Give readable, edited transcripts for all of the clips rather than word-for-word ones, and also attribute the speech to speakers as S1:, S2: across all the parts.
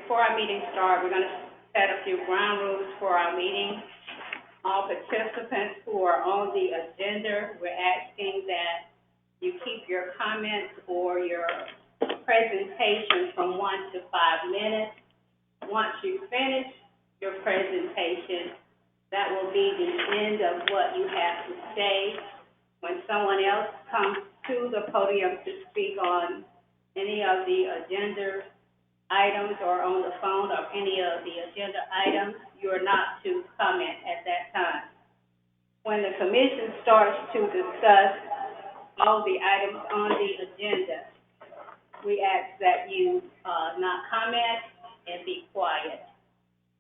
S1: before our meeting starts, we're going to set a few ground rules for our meeting. All participants who are on the agenda, we're asking that you keep your comments or your presentation from 1 to 5 minutes. Once you finish your presentation, that will be the end of what you have to say. When someone else comes to the podium to speak on any of the agenda items or on the phone or any of the agenda items, you are not to comment at that time. When the commission starts to discuss all the items on the agenda, we ask that you not comment and be quiet.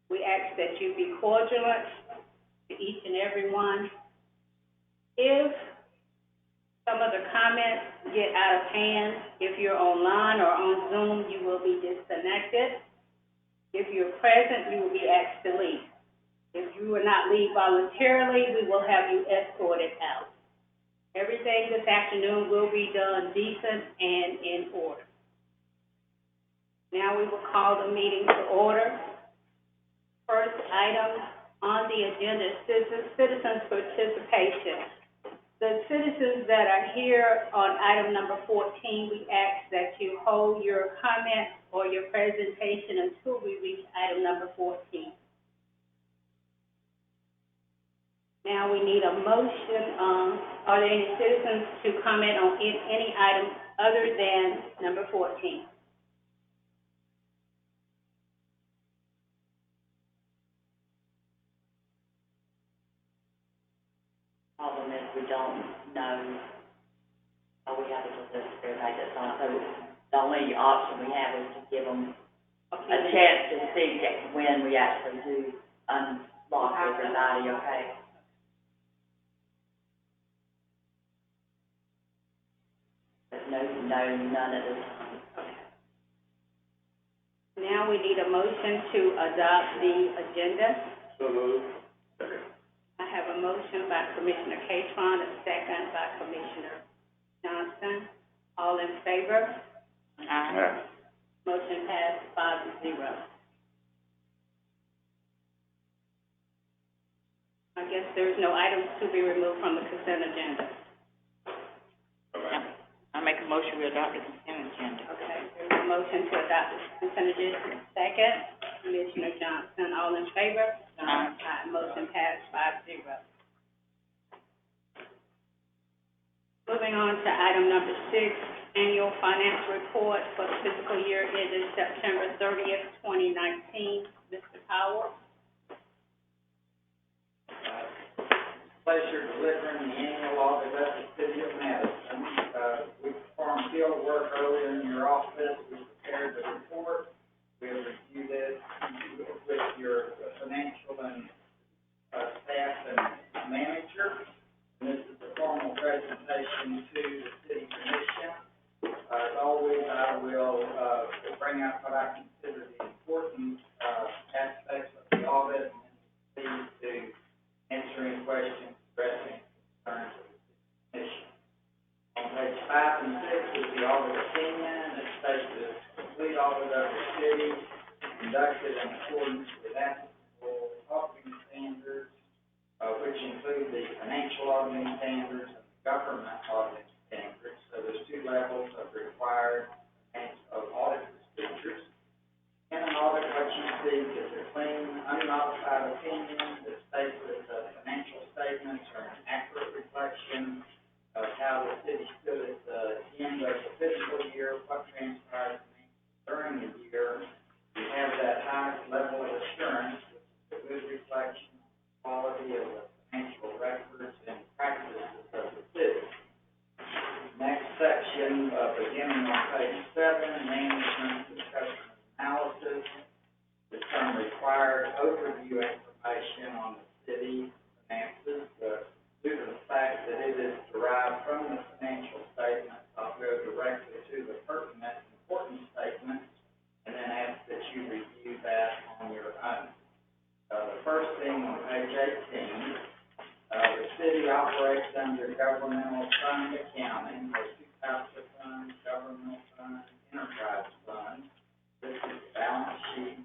S1: We ask that you be cordial to each and every one. If some of the comments get out of hand, if you're online or on Zoom, you will be disconnected. If you're present, you will be asked to leave. If you will not leave voluntarily, we will have you escorted out. Everything this afternoon will be done decent and in order. Now we will call the meeting to order. First item on the agenda is citizens' participation. The citizens that are here on item number 14, we ask that you hold your comments or your presentation until we reach item number 14. Now we need a motion. Are there any citizens to comment on any item other than number 14?
S2: Problem is we don't know, we have a list of everybody that's on, so the only option we have is to give them a chance to see when we actually do unlock everybody, okay? But none at this time.
S1: Okay. Now we need a motion to adopt the agenda.
S3: So moved.
S1: I have a motion by Commissioner Catron, a second by Commissioner Johnson. All in favor?
S3: Aye.
S1: Motion passed 5-0. I guess there's no items to be removed from the consent agenda.
S2: I make a motion we adopt the consent agenda.
S1: Okay, there's a motion to adopt the consent agenda. Second, Commissioner Johnson. All in favor?
S2: Aye.
S1: Motion passed 5-0. Moving on to item number 6, annual financial report for the fiscal year ended September 30th, 2019. Mr. Powell.
S4: Pleasure delivering the annual audit of the city of Madison. We performed field work earlier in your office. We prepared the report. We have reviewed it with your financial and staff and manager. And this is a formal presentation to the city commission. As always, I will bring out what I consider the important aspects of the audit and lead to answering questions, addressing concerns of the city commission. On page 5 and 6 is the audit opinion. It states that a complete audit of the city conducted in accordance with applicable auditing standards, which include the financial auditing standards and the government auditing standards. So there's 2 levels of required of audit procedures. In an audit, what you seek is a clean, unmodified opinion that states that the financial statements are an accurate reflection of how the city stood at the end of the fiscal year, what transpired during the year. You have that high level of assurance, which is a good reflection of the quality of the financial records and practices of the city. Next section, beginning on page 7, management discussion analysis. The term required overview information on the city finances. Due to the fact that it is derived from the financial statements, I'll go directly to the pertinent, important statements, and then ask that you review that on your own. The first thing on page 18, the city operates under governmental fund accounting. There's 2 types of funds: governmental funds, enterprise funds. This is the balance sheet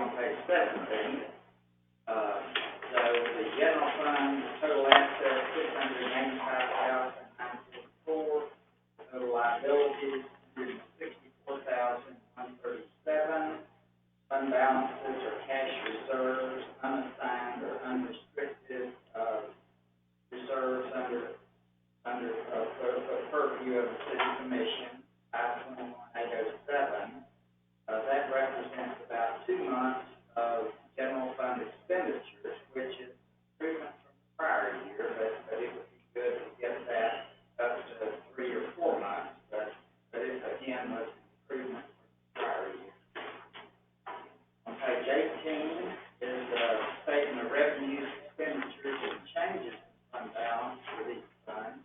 S4: on page 17. So the general fund, total assets, $685,944. Total liabilities, $164,137. Fund balances or cash reserves, unassigned or unrestricted, reserves under the purview of the city commission, 521,807. That represents about 2 months of general fund expenditures, which is improvement from the prior year, but it would be good to get that up to 3 or 4 months, but it again was improvement from the prior year. On page 18 is the statement of revenues, expenditures, and changes in fund balance for these funds.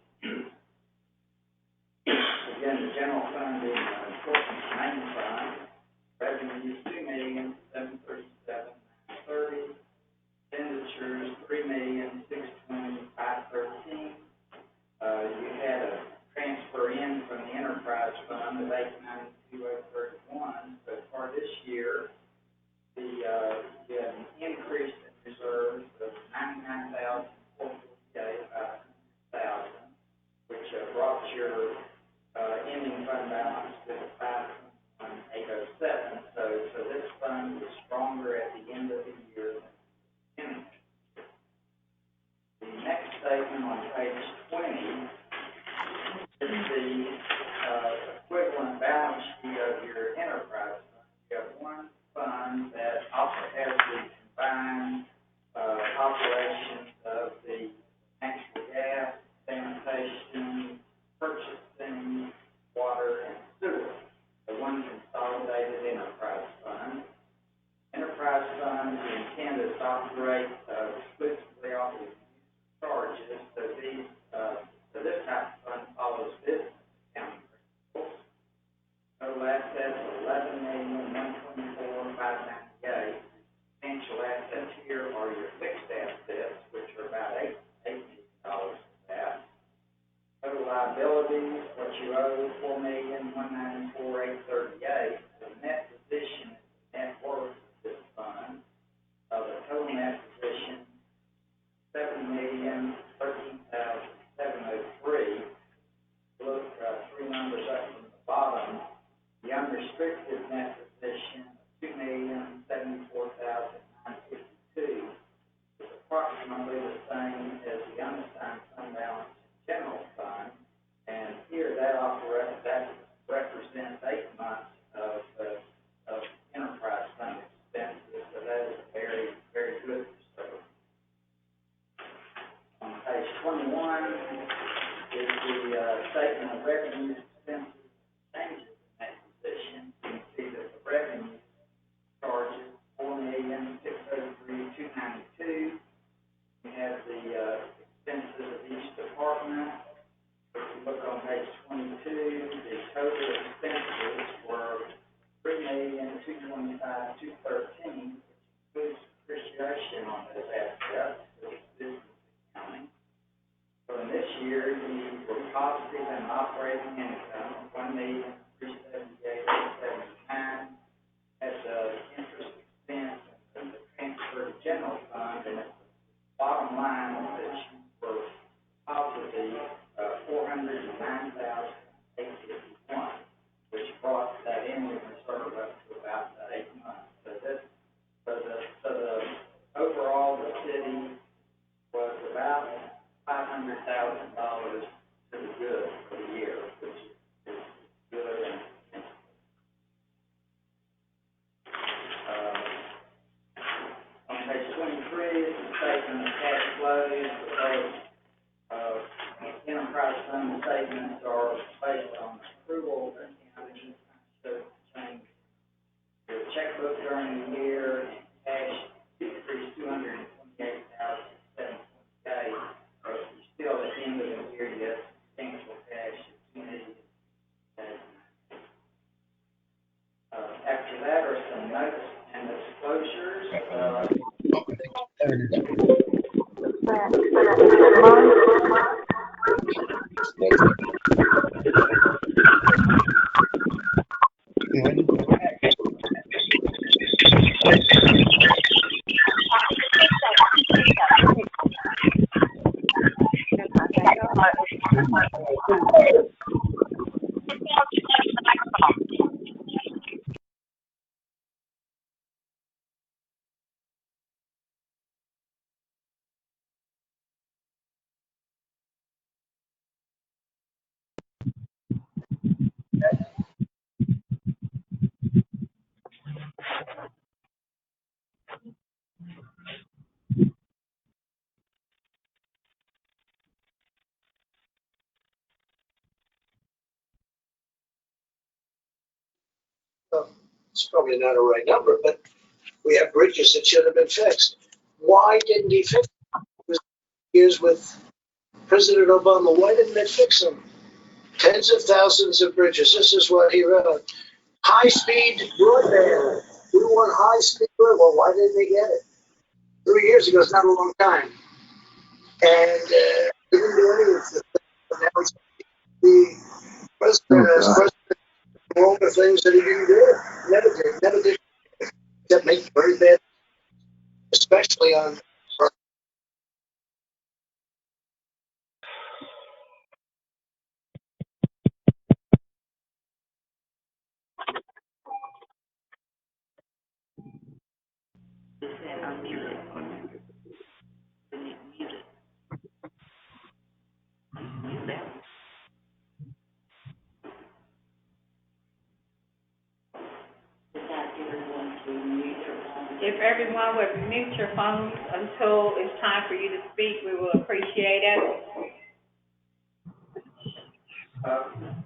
S4: Again, the general fund being an important main fund. Revenues, $2,737,930. Expenditures, $3,620,513. You had a transfer in from the enterprise fund of $892,031. So far this year, you had an increase in reserves of $99,448, about $100,000, which brought your ending fund balance to $521,807. So this fund was stronger at the end of the year than the beginning. The next statement on page 20 is the equivalent balance sheet of your enterprise fund. You have one fund that also has the combined operations of the natural gas, sanitation, purchasing, water, and sewer. The one consolidated enterprise fund. Enterprise funds are intended to operate exclusively off of charges. So this type of fund follows business accounting principles. Total assets of $11,124,598. Substantial assets here are your fixed assets, which are about $8 million of that. Total liabilities, what you owe, $4,194,838. The net position is the net worth of this fund. The total net position, $7,013,703. Look, 3 numbers up from the bottom. The unrestricted net position of $2,074,952 is approximately the same as the unassigned fund balance in general fund. And here that represents 8 months of enterprise fund expenses. So that is a very, very good reserve. On page 21 is the statement of revenues, expenses, changes in that position. You can see that the revenue charges $4,603,292. You have the expenses of each department. If you look on page 22, the total expenses were $3,225,213, which includes depreciation on those assets, which is business accounting. So in this year, you were positive in operating income of $1,378,879. Had the interest expense and the transfer to general fund, and at the bottom line that you were positive $409,851, which brought that ending reserve up to about 8 months. So the overall the city was about $500,000 to the good for the year, which is good. On page 23 is the statement of cash flows. Those enterprise fund statements are based on accrual accounting, so change your checkbook during the year, and cash decreased $228,728. But still, at the end of the year, you have substantial cash of $2 million. After that are some notes and disclosures.
S5: It's probably not a right number, but we have bridges that should have been fixed. Why didn't he fix them? It was years with President Obama. Why didn't they fix them? Tens of thousands of bridges. This is what he wrote. High-speed broadband. We want high-speed broadband. Well, why didn't they get it? 3 years ago is not a long time. And he didn't do any of the things. Now he's the president, as president, all the things that he didn't do. Never did. That make very bad, especially on.
S2: Just said unmute it. Mute it. Mute that. Just ask everyone to mute your phone.
S1: If everyone would mute your phones until it's time for you to speak, we will appreciate it.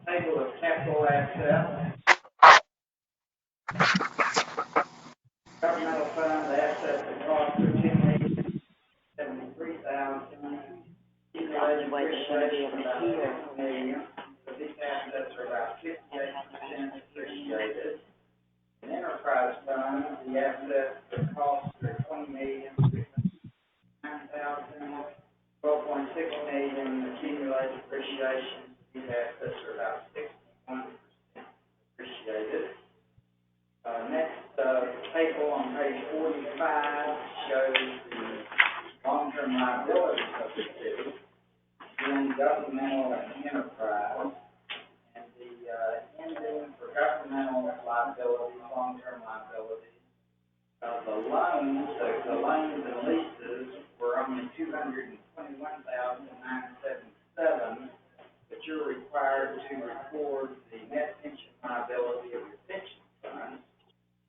S4: Table of capital assets. Governmental fund assets and costs are $10,073,000.
S2: Evaluation
S4: About
S2: here.
S4: $6 million. So these assets are about 58% appreciated. In enterprise fund, the assets and costs are $20,609,000. 12.6 million accumulated appreciation. These assets are about 61% appreciated. Next table on page 45 shows the long-term liabilities of the city in governmental and enterprise. And the ending for governmental liabilities, long-term liabilities, the loans and leases were only $221,977, but you're required to record the net pension liability of your pension fund,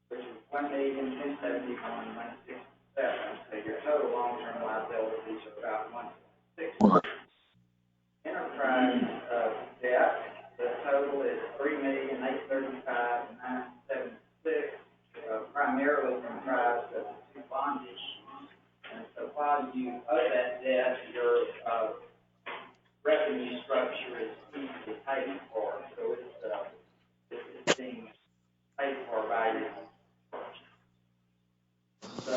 S4: which is $1,271,167. So your total long-term liabilities are about $1.6. Enterprise debt, the total is $3,835,976. Primarily comprised of the two bond issues. And so while you owe that debt, your revenue structure is easily paid for. So it's being paid for by your structure. So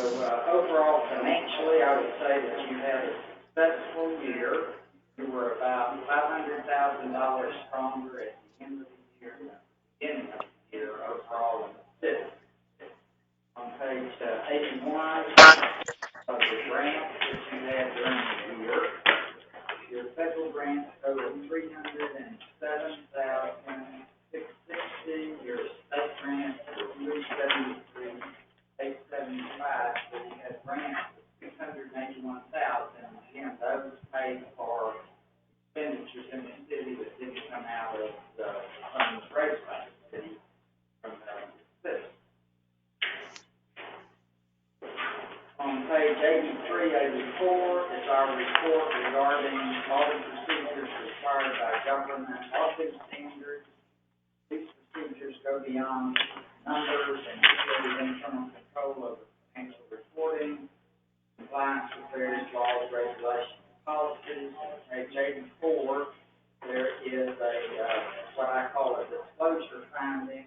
S4: overall, financially, I would say that you had a successful year. You were about $500,000 stronger at the end of the year, beginning of the year overall in the city. On page 81 of the grants that you had during the year, your federal grants totaled $307,660. Your state grants were $373,875. So you had grants of $681,000. Again, those paid for expenditures in the city that didn't come out of the funds raised by the city from the city. On page 83, 84 is our report regarding audit procedures required by government auditing standards. These procedures go beyond numbers and include internal control of financial reporting, compliance with various laws, regulations, and policies. On page 84, there is what I call a disclosure finding.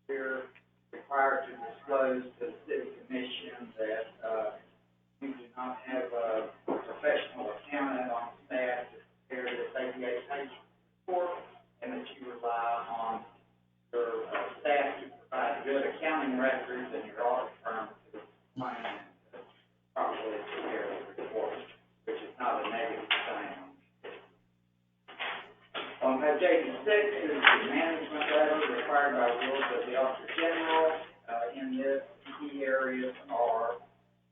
S4: We're required to disclose to the city commission that you do not have a professional accountant on staff to prepare this 88-page report, and that you rely on your staff to provide good accounting records and your audit firm to plan and properly prepare the report, which is not a negative thing. On page 86 is the management required by rules of the Officer General, in this, key areas are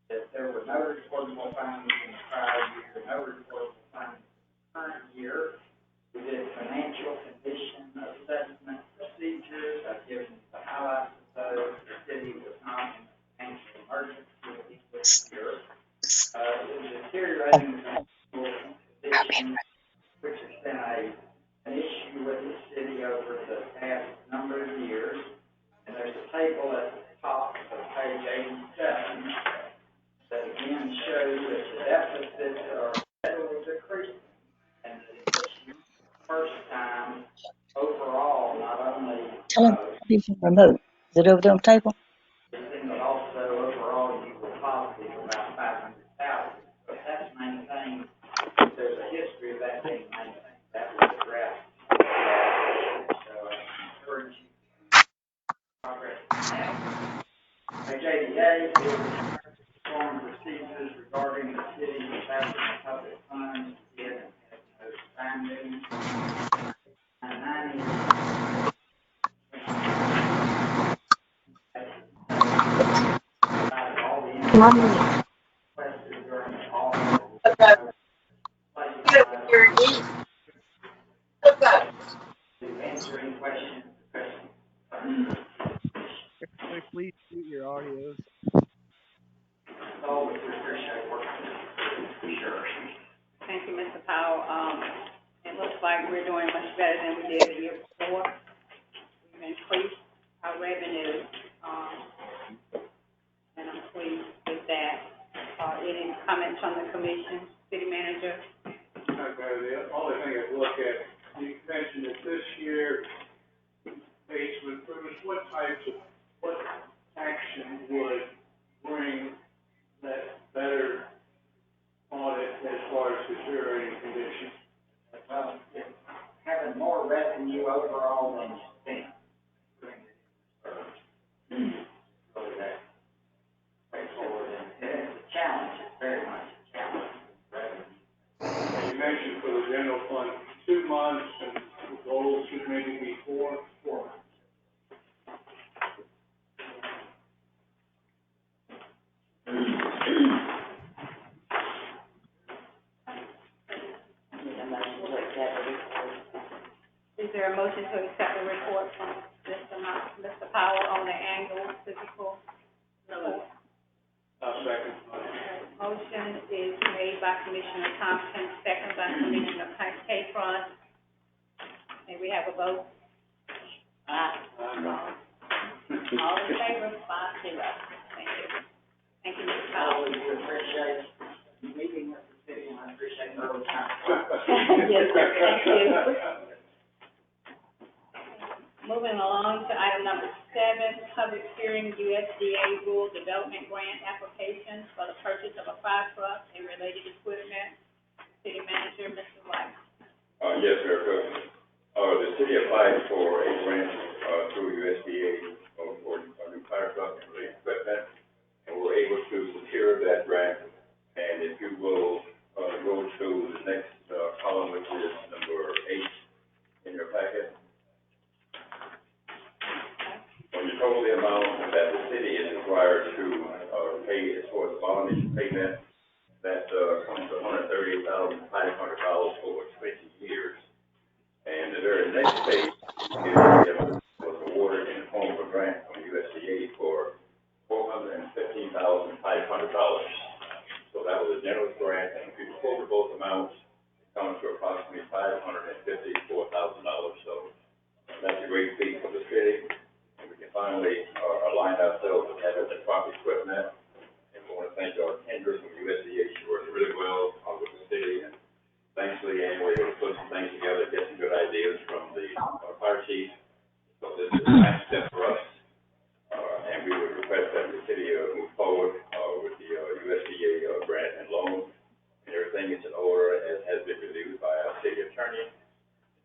S4: that there were no reportable findings in the prior year, no reportable findings in the current year. We did financial condition assessment procedures. I've given you the highlights of those. The city was not in financial emergency this year. The deteriorating financial condition, which has been an issue with the city over the past number of years. And there's a table at the top of page 87 that again shows that the deficits are steadily decreasing. And this is the first time overall, not only
S6: Tell him he's remote. Is it over there on the table?
S4: but also overall you were positive about 500,000. So that's maintained. There's a history of that being maintained. That was addressed. So I encourage you to progress in that. Page 88 is form procedures regarding the city's passing of public funds. Again, it has no findings. And 90 all the information requested during the audit. To answer any questions.
S3: Please mute your audios.
S4: Oh, we appreciate working for sure.
S1: Thank you, Mr. Powell. It looks like we're doing much better than we did the year before. We've increased our revenue, and I'm pleased with that. Any comments from the commission, city manager?
S3: Okay, the only thing is look at, you mentioned that this year, basement improvements, what action would bring that better audit as far as deteriorating conditions?
S4: Well, it's having more revenue overall than spent. So that's straightforward, and it's a challenge, it's very much a challenge. Revenue.
S3: You mentioned for the general fund, 2 months, and the goal should maybe be 4 months.
S1: Is there a motion to accept the report from Mr. Powell on the annual physical report?
S3: Second.
S1: Motion is made by Commissioner Thompson, second by Commissioner Catron. May we have a vote? All in favor, 5-0. Thank you. Thank you, Mr.
S4: I
S1: Powell.
S4: always appreciate meeting with the city, and I appreciate the whole time.
S1: Yes, sir. Thank you. Moving along to item number 7, public hearing USDA Rural Development Grant application for the purchase of a fire truck and related equipment. City Manager, Mr. White.
S7: Yes, Mayor President. The city applied for a grant, through USDA for a new fire truck and related equipment, and we're able to secure that grant. And if you will, go to the next, column, which is number 8 in your packet. When you total the amount that the city is required to, pay as far as the bond payment, that, comes to $138,500 over 20 years. And the very next page was awarded in the form of a grant from USDA for $415,500. So that was a generous grant, and if you total both amounts, it comes to approximately $554,000. So that's a great feat for the city, and we can finally align ourselves with having the proper equipment. And we want to thank our tender from USDA. She worked really well with the city, and thankfully, and we were able to put some things together, get some good ideas from the fire chief. So this is a nice step for us, and we would request that the city move forward with the USDA grant and loan, and everything is in order as has been reviewed by our city attorney.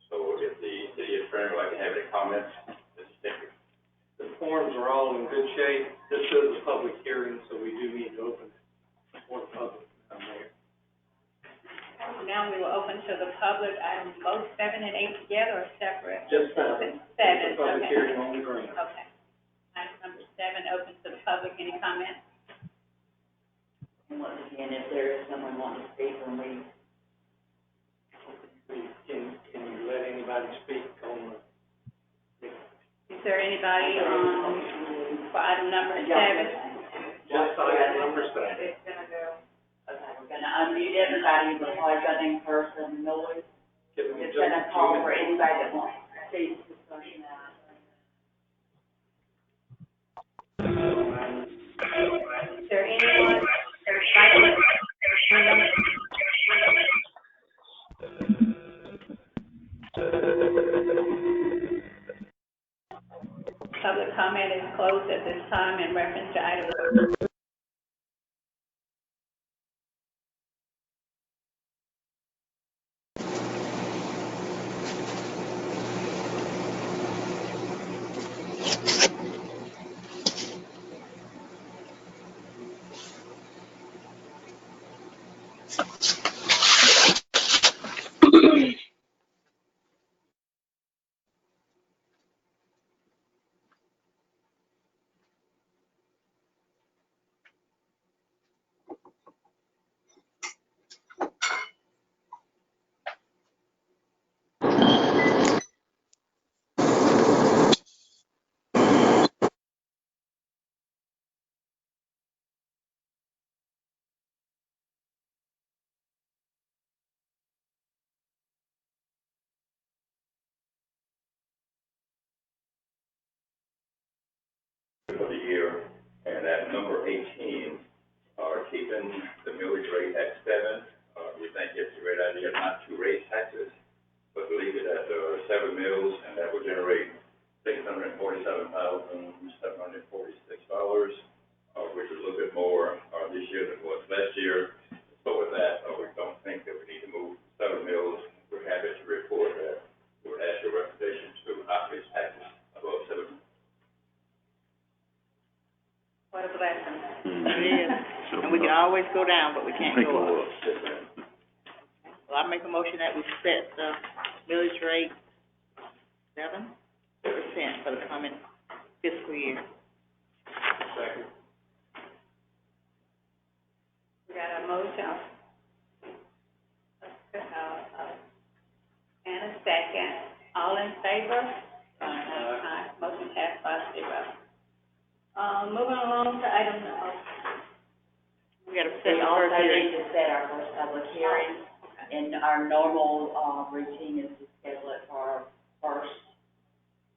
S7: So if the city attorney would like to have any comments, Mr. Stinker.
S3: The forms are all in good shape. This is a public hearing, so we do need to open it for the public.
S1: Now we will open to the public, both 7 and 8 together or separate?
S3: Just 7.
S1: Seven, okay.
S4: hearing on the grant.
S1: Okay. Item number 7, open to the public, any comments?
S2: And once again, if there is someone wanting to speak, when we,
S4: Can you let anybody speak on the?
S1: Is there anybody, for item number 7?
S4: Just item number 7.
S1: It's gonna go.
S2: okay, we're gonna unmute everybody, because got in-person noise.
S4: Give them
S2: It's
S4: just
S2: gonna
S4: a
S2: call
S4: few
S2: for
S4: minutes.
S2: anybody that wants to speak to discussion.
S1: Is there anyone, public comment is closed at this time in reference to item.
S7: For the year, and at number 18, keeping the millage rate at 7. We think it's a great idea not to raise taxes, but leave it at 7 mills, and that would generate $647,746, which is a little bit more this year than it was last year. So with that, we don't think that we need to move 7 mills. We're happy to report that we would ask your recommendation to not raise taxes above 7 mills.
S1: What a blessing.
S8: It is, and we can always go down, but we can't go up. Well, I make a motion that we set the millage rate 7% for the coming fiscal year.
S4: Second.
S1: We got a motion, and a second. All in favor? Aye. Motion passed 5-0. Moving along to item number.
S8: We gotta set
S2: We
S8: the
S2: also
S8: first hearing.
S2: need to set our first public hearing, and our normal, routine is to schedule it for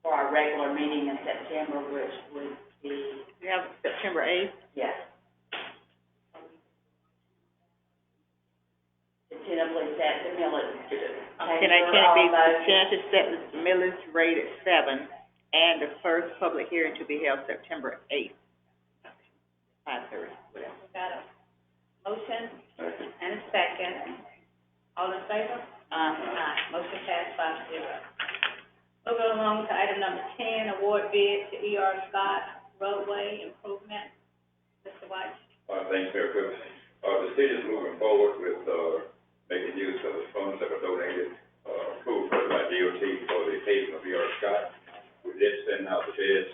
S2: our regular meeting in September, which would be,
S8: We have September 8th.
S2: yes. Tentatively set the millage.
S8: Can it set the millage rate at 7, and the first public hearing to be held September 8th, 5:30.
S1: We got a motion and a second. All in favor? Aye. Motion passed 5-0. Moving along to item number 10, award bid to E.R. Scott roadway improvement. Mr. White.
S7: Thanks, Mayor Cook. The city is moving forward with, making use of the funds that were donated, approved by DOT for the paving of E.R. Scott. We did send out the bids,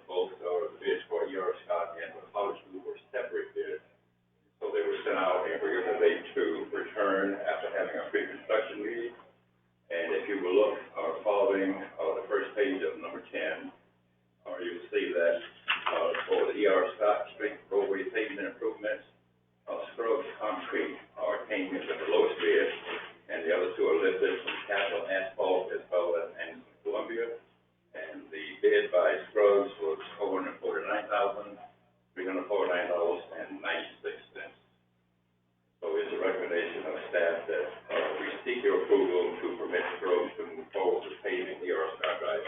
S7: both, the bids for E.R. Scott and for the College School were separate bids. So they were sent out, and we're given a date to return after having a pre-construction meeting. And if you will look, following, the first page of number 10, you will see that, for the E.R. Scott Street roadway pavement improvements, Scruggs Concrete, came in at the lowest bid, and the other two are listed from Capital Asphalt as well as Anderson Columbia. And the bid by Scruggs was $449,349.96. So it's a recommendation of staff that, we seek your approval to permit Scruggs to move forward with paving the E.R. Scott Drive.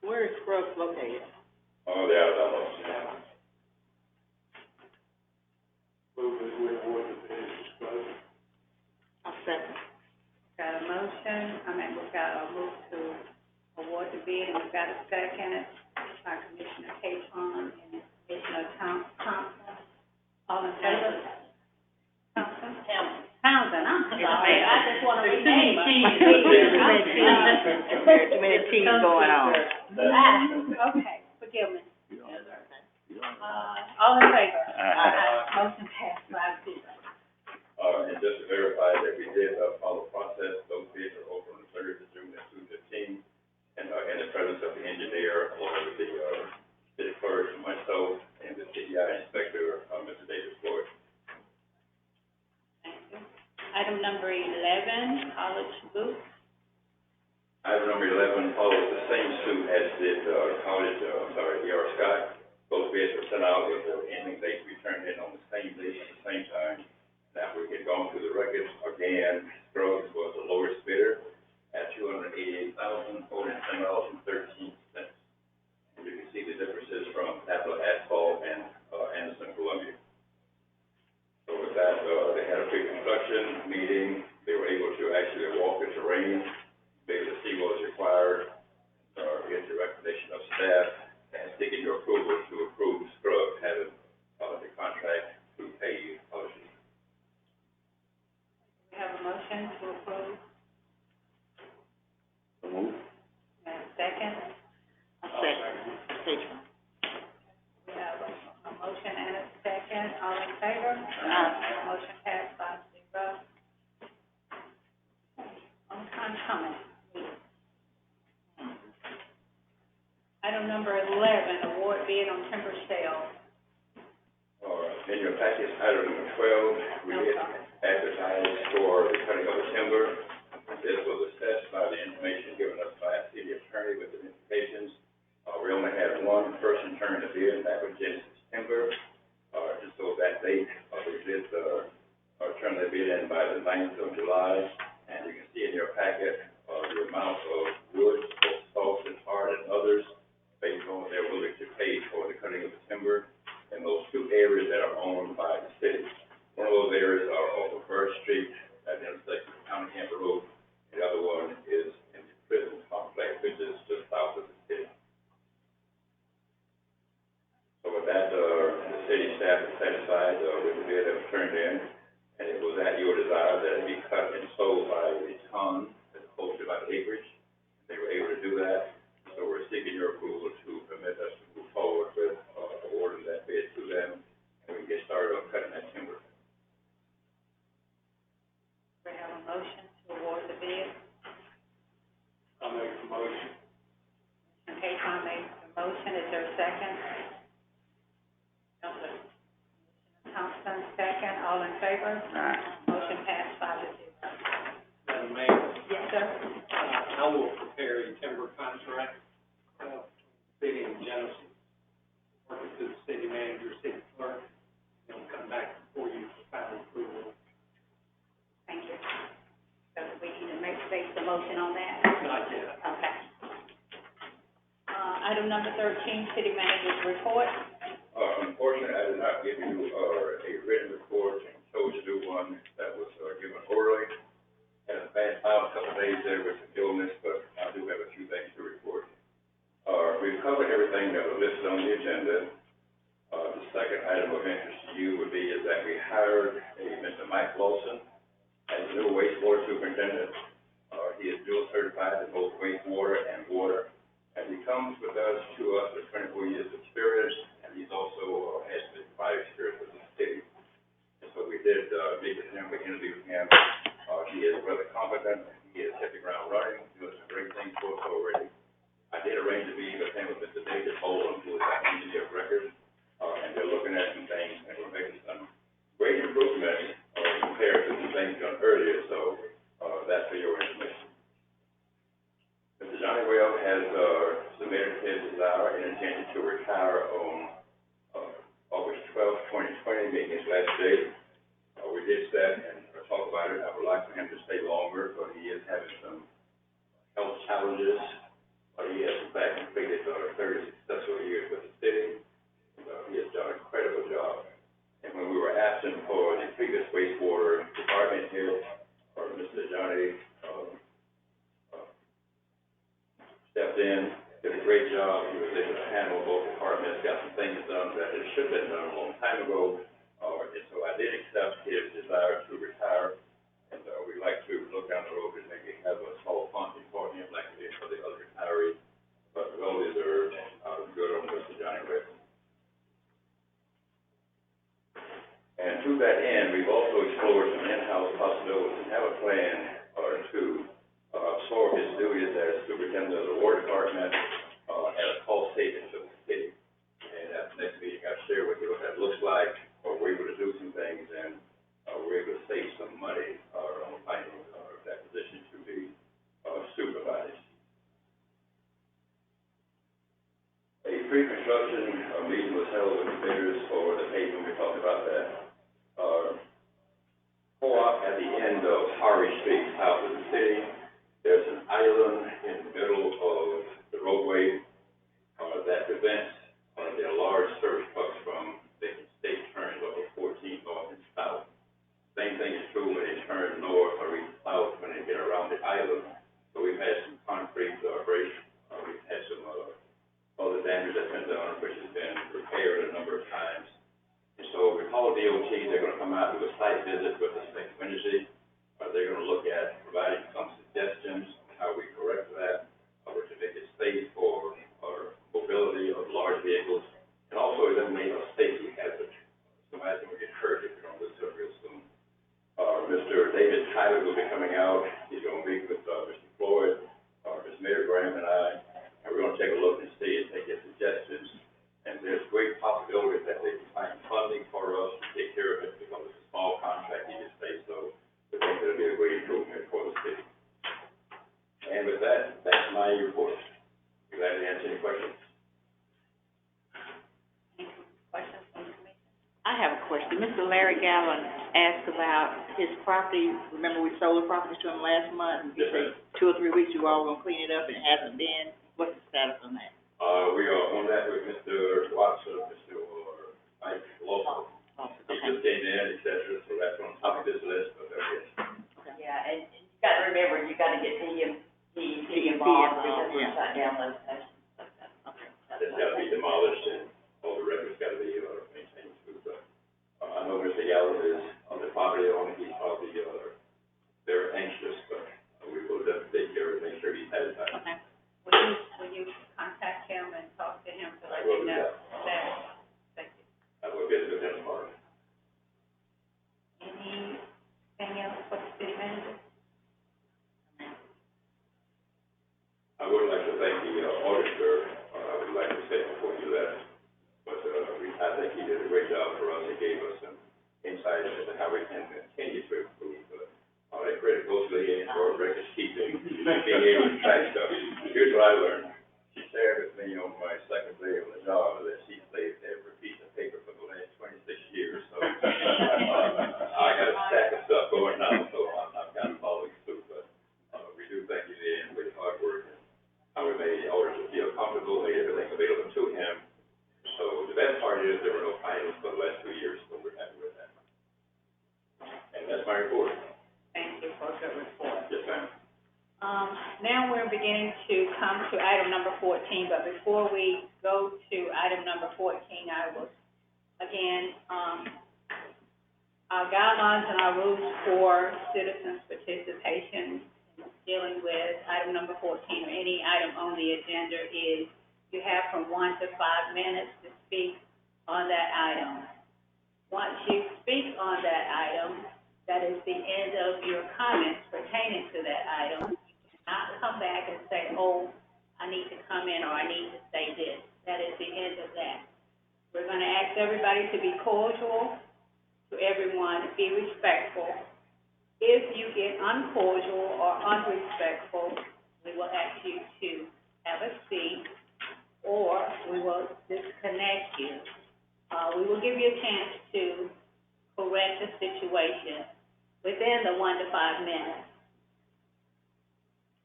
S8: Where is Scruggs located?
S7: Oh, they are almost,
S3: Move that we award the bid to Scruggs.
S8: I'll second.
S1: Got a motion, we've got a move to award the bid, and we've got a second by Commissioner Caton and Commissioner Thompson. All in favor? Thompson? Townsend, I'm
S8: Yes,
S1: sorry,
S8: ma'am.
S1: I just wanna
S8: There's
S1: rename her.
S8: There's too many T's going on.
S1: Okay, forgive me. All in favor? Motion passed 5-0.
S7: And just to verify that we did, follow process, those bids are open on the 3rd of June at 2:15. And, in the presence of the engineer, along with the, city clerk, myself, and the CDI inspector, Mr. David Floyd.
S1: Thank you. Item number 11, college boots.
S7: Item number 11 follows the same suit as did, E.R. Scott. Both bids were sent out with the ending dates we turned in on the same date at the same time. Now, we had gone through the records again. Scruggs was the lowest bidder at $288,410.13. And you can see the differences from Capital Asphalt and, Anderson Columbia. So with that, they had a pre-construction meeting. They were able to actually walk the terrain, be able to see what was required, get the recommendation of staff, and seeking your approval to approve Scruggs having, the contract to pay policy.
S1: We have a motion to approve.
S7: Move.
S1: And a second.
S8: Second.
S1: We have a motion and a second. All in favor? Motion passed 5-0. On time coming. Item number 11, award bid on timber sale.
S7: In your package, item number 12, we did advertise for the cutting of the timber. This was assessed by the information given us by a city attorney with the implications. We only had one person turn the bid, and that was Genesis Timber. And so that date, we did, turn the bid in by the 9th of July. And you can see in your packet, the amount of wood, both soft and hard and others, based on what they're willing to pay for the cutting of the timber in those two areas that are owned by the city. One of those areas are off of First Street at the intersection of County Camp Road. The other one is in the prison complex, which is just south of the city. So with that, the city staff is satisfied with the bid that was turned in, and it was at your desire that it be cut and sold by the ton as opposed to by the acreage. They were able to do that, so we're seeking your approval to permit us to move forward with awarding that bid to them, and we can get started on cutting that timber.
S1: We have a motion to award the bid.
S3: I'll make the motion.
S1: Okay, Tom made the motion. Is there a second? Thompson, second. All in favor? Motion passed 5-0.
S3: Madam Mayor,
S1: Yes, sir.
S3: I will prepare a timber contract, city and Genesis, working through the city manager, city clerk, and it'll come back before you for final approval.
S1: Thank you. So we need to make the motion on that?
S3: Not yet.
S1: Okay. Item number 13, city manager's report.
S7: Unfortunately, I did not give you, a written report, and chose to do one that was, given orally. Had a bad couple of days there with some illness, but I do have a few things to report. We've covered everything that was listed on the agenda. The second item of interest to you would be is that we hired a Mr. Mike Lawson as the new wastewater superintendent. He is dual certified in both wastewater and water, and he comes with with 24 years of experience, and he's also has been prior experience with the city. And so we did meet with him, we interviewed him. He is rather competent, he has hit the ground running, doing some great things for us already. I did arrange to meet with him with Mr. David Boland, who is our engineer of record, and they're looking at some things, and we're making some great improvements compared to some things done earlier, so that's for your information. Mr. Johnny Well has submitted his desire and intention to retire on August 12th, 2020, being his last day. We did that and talk about it. I would like for him to stay longer, but he is having some health challenges. He has, in fact, completed 30 successful years with the city. He has done an incredible job. And when we were absent for the previous wastewater department head, Mr. Johnny stepped in, did a great job. He was able to handle both departments, got some things done that it should have been done a long time ago. And so I did accept his desire to retire. down the road, and maybe have a small fund for him, like we did for the other retirees, but well deserved, good on Mr. Johnny Webb. And to that end, we've also explored some in-house possibilities and have a plan to absorb his duties as superintendent of the War Department at a cost savings to the city. And at the next meeting, I'll share with you what that looks like, or we're able to do some things, and we're able to save some money on finding that position to be supervised. A pre-construction meeting was held with the bidders for the pavement. We talked about that. Co-op at the end of Harvey Street, south of the city, there's an island in the middle of the roadway that prevents the large service trucks from making state turns over 14 north and south. Same thing is true when they turn north or even south when they get around the island. So we've had some concrete breaks. We've had some other damage that's been done, which has been repaired a number of times. And so we call DOT, they're going to come out and do a site visit with us next Wednesday. They're going to look at providing some suggestions on how we correct that, or to make it safe for mobility of large vehicles, and also eliminate a safety hazard. Somebody's going to get hurt if we don't listen real soon. Mr. David Tyler will be coming out. He's going to meet with Mr. Floyd, Ms. Mayor Graham, and I, and we're going to take a look and see and make his suggestions. And there's great possibility that they can find funding for us to take care of it, because it's a small contract, you just say so. We think it'll be a great improvement for the city. And with that, that's my report. Be glad to answer any questions.
S1: Questions from the commission?
S8: I have a question. Mr. Larry Galvin asked about his property. Remember, we sold the property to him last month?
S7: Yes, ma'am.
S8: 2 or 3 weeks, you all gonna clean it up, and it hasn't been. What's the status on that?
S7: We are on that with Mr. Watson, Mr. Mike Lawson. He just came in, et cetera, so that's on top of this list, but yes.
S2: Yeah, and you gotta remember, you gotta get DEP involved, because we shut down those sessions.
S7: It's gotta be demolished, and all the records gotta be maintained too, but I know Mr. Galvin is on the property owner. He's probably very anxious, but we will definitely take care of it, make sure he's satisfied.
S8: Okay.
S1: Will you contact him and talk to him to let you know that? Thank you.
S7: I will get with him tomorrow.
S1: Anything else for the city manager?
S7: I would like to thank the auditor. I would like to say before you left, but I think he did a great job for us. He gave us some insight into how we can continue to improve. That critically for records keeping, being able to track stuff. Here's what I learned. She shared with me on my second day on the job that she saved every piece of paper for the last 26 years. So I got a stack of stuff going now, so I'm kind of following suit. But we do thank you again for your hard work and how we made the auditors feel comfortable, made everything available to him. So the best part is there were no findings for the last 2 years, so we're happy with that. And that's my report.
S1: Thank you for a good report.
S7: Yes, ma'am.
S1: Now we're beginning to come to item number 14, but before we go to item number 14, I will, again, our guidelines and our rules for citizens' participation dealing with item number 14 or any item on the agenda is you have from 1 to 5 minutes to speak on that item. Once you speak on that item, that is the end of your comments pertaining to that item. You cannot come back and say, oh, I need to come in or I need to say this. That is the end of that. We're going to ask everybody to be cordial to everyone, be respectful. If you get uncordial or unrespectful, we will ask you to have a seat or we will disconnect you. We will give you a chance to correct the situation within the 1 to 5 minutes.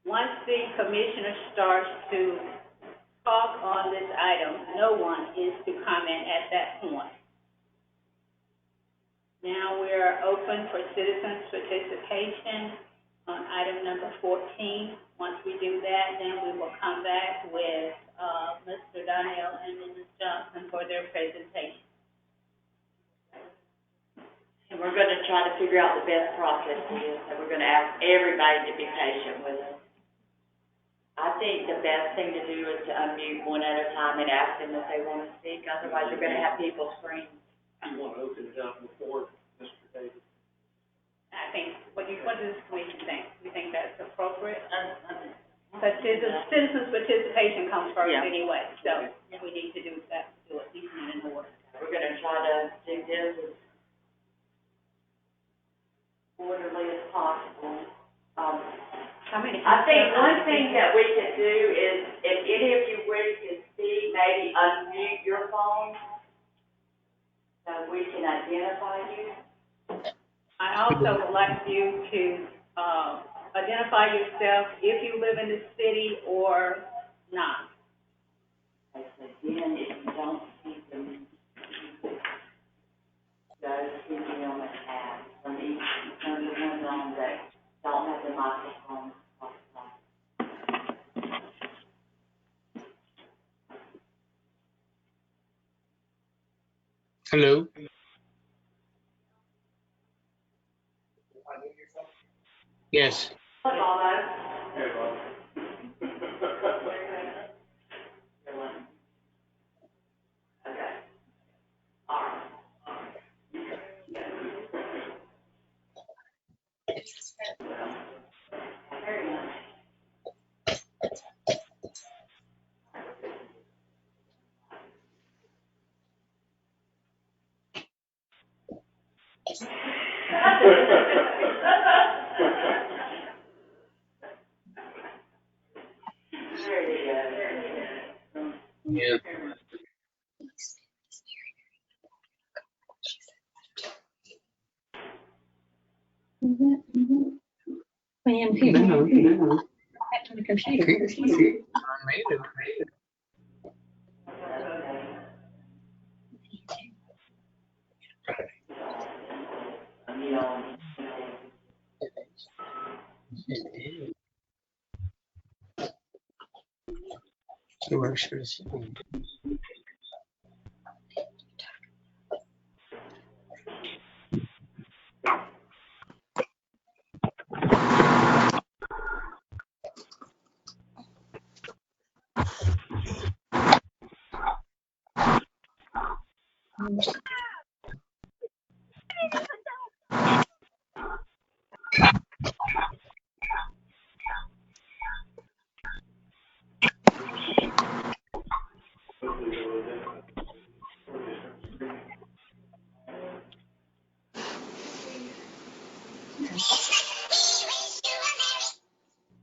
S1: Once the commissioner starts to talk on this item, no one is to comment at that point. Now we're open for citizens' participation on item number 14. Once we do that, then we will come back with Mr. Donnell and Mrs. Johnson for their presentation.
S2: And we're gonna try to figure figure out the best process is, and we're gonna ask everybody to be patient with us. I think the best thing to do is to unmute one at a time and ask them if they wanna speak, otherwise you're gonna have people scream.
S3: You want to open it up before, Mr. Davis?
S1: I think, what does this commission think? You think that's appropriate? Because citizens' participation comes first
S8: Yeah.
S1: anyway, so we need to do that, do it decent and in order.
S2: We're gonna try to do this as orderly as possible.
S1: How many?
S2: I think one thing that we could do is, if any of you wish to speak, maybe unmute your phone, so we can identify you.
S1: I also would like you to, identify yourself if you live in the city or not.
S2: Again, if you don't speak them, go to them and ask. Let me turn the ones on that don't have the microphone.
S9: Hello. Yes.
S2: Hello, Bono.
S3: Hey, Bob.
S2: Okay. All right. Very much.
S9: Yeah.
S6: I am here.
S9: No.
S6: Back to the computer.
S9: I made it. So where should I see?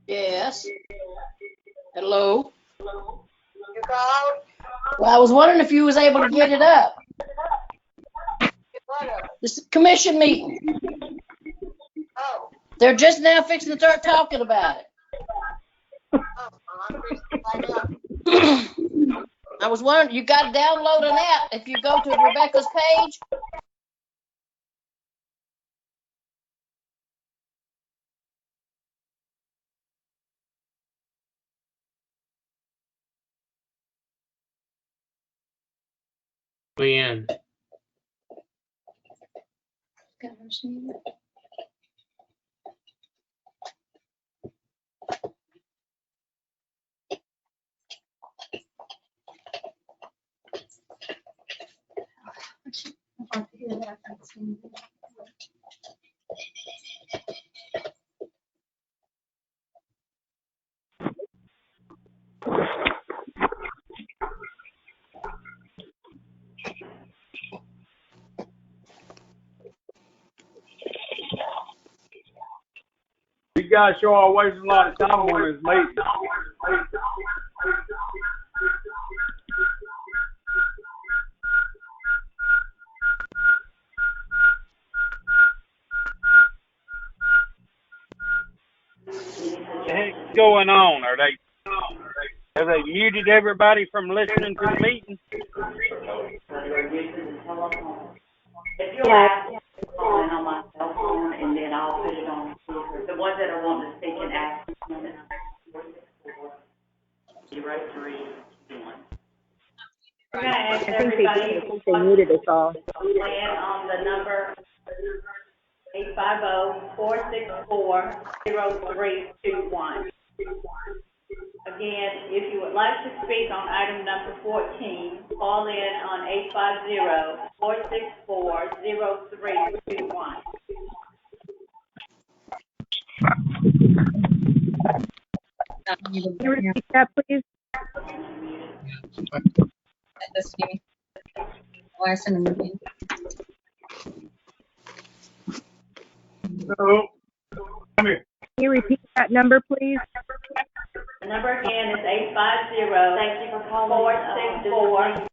S10: Yes. Hello. You called? Well, I was wondering if you was able to get it up. This commission meeting. Oh. They're just now fixing to start talking about it. I was wondering, you got to download an app. If you go to Rebecca's page.
S9: Leanne.
S11: You guys sure are wasting a lot of time on this meeting. What the heck's going on? Have they muted everybody from listening to the meeting?
S2: If you'll ask me to call in on my cell phone, and then I'll put it on speaker. The ones that are wanting to speak and ask me, 464-0321.
S1: We're gonna ask
S6: I think
S1: everybody
S6: they muted us all.
S1: to plan on the number 850-464-0321. Again, if you would like to speak on item number 14, call in on 850-464-0321.
S6: Can you repeat that, please?
S11: So, come here.
S6: Can you repeat that number, please?
S1: The number again is 850-464-0321.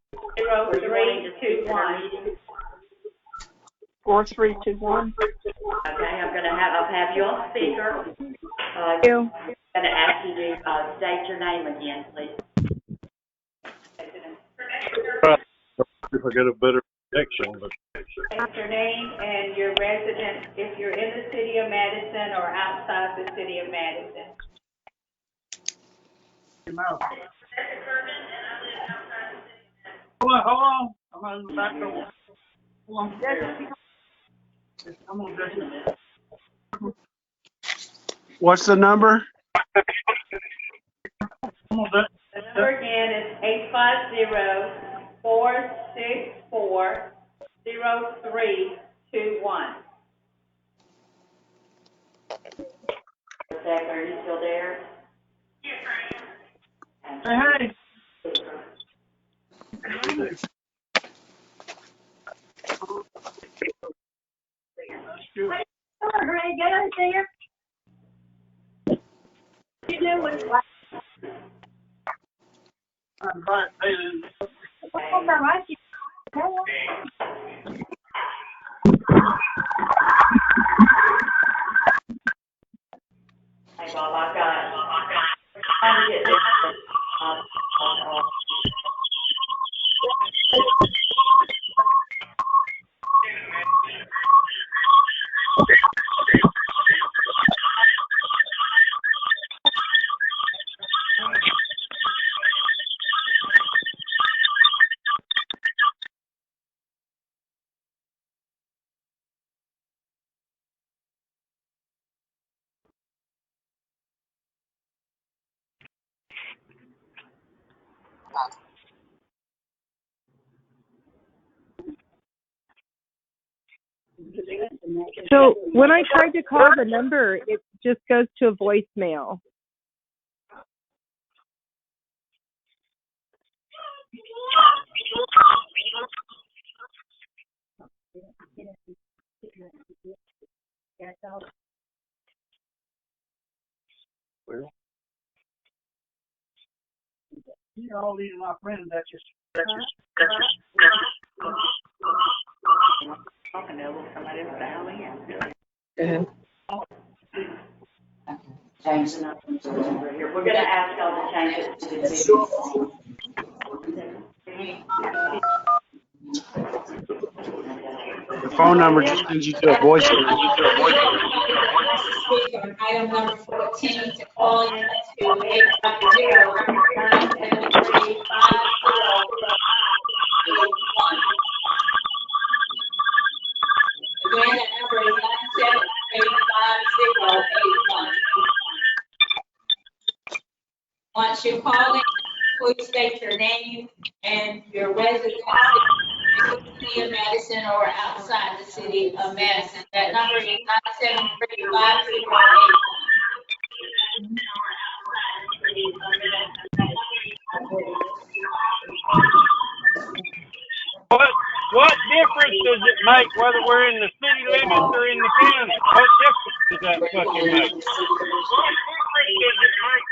S6: 4321.
S2: Okay, I'll have you on speaker.
S6: Thank you.
S2: Gonna ask you to, state your name again, please.
S11: If I get a better connection, but.
S1: State your name and your residence, if you're in the city of Madison or outside the city of Madison.
S11: Hold on. I'm on the back door. Hold on. I'm on this.
S9: What's the number?
S1: The number again is 850-464-0321.
S2: Zach, are you still there?
S1: Yes, I am.
S11: Hey.
S10: Hey, get out there. You doing?
S11: I'm fine.
S2: Hey, Bob, I'm trying to get this,
S6: So when I tried to call the number, it just goes to a voicemail.
S11: You all these are my friends. That's just.
S8: Talking to somebody else dial in.
S2: change the numbers over here. We're gonna ask y'all to change it to the
S9: The phone number just sends you to a voicemail.
S12: Speak on item number 14 to call in to 850-973-5081. Again, that number is 973-5081. Once you call in, please state your name and your residence in the city of Madison or outside the city of Madison. That number is 973-5081.
S11: What difference does it make whether we're in the city limits or in the county? What difference does that fucking make? What difference does it make?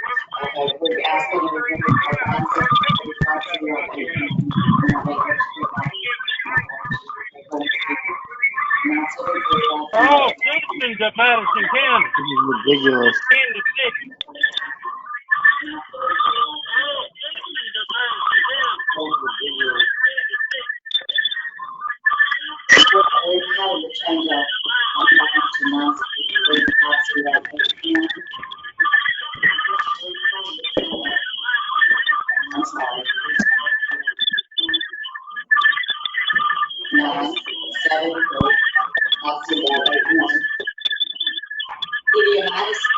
S11: We're all citizens of Madison County.
S9: This is ridiculous.
S11: In the city.
S12: I'm sorry. 973 I'll see that 81. City of Madison.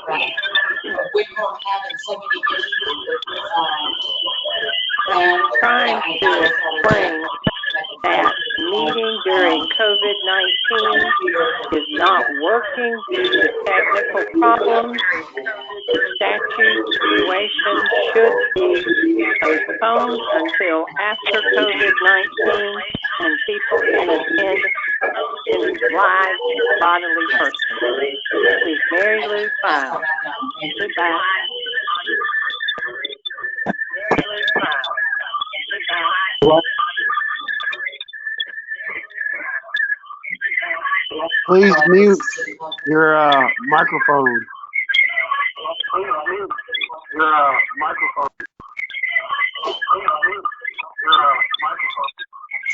S12: Right. We were having so many issues with,
S13: Trying to explain that meeting during COVID-19 is not working due to technical problems. The statute situation should be postponed until after COVID-19 and people can attend in live bodily person. This is Mary Lou File. Goodbye. Mary Lou File. Goodbye.
S9: Please mute your microphone.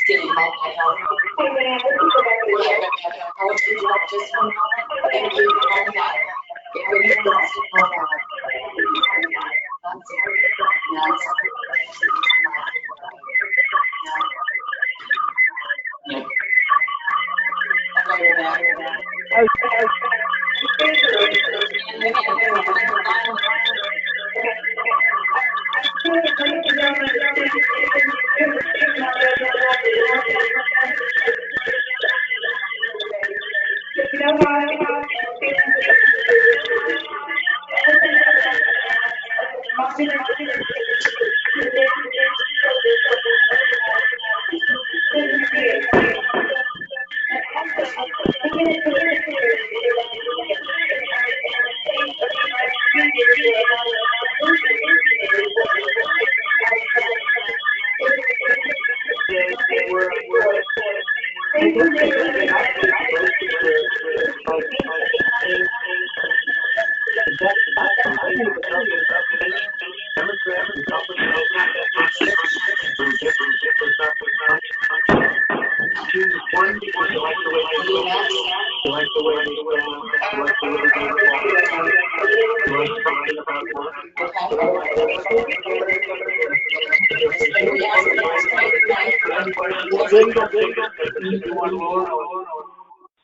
S12: Getting multi-health. Hey, man, I want you to do that just one moment. Thank you for calling back. If anyone wants to call back.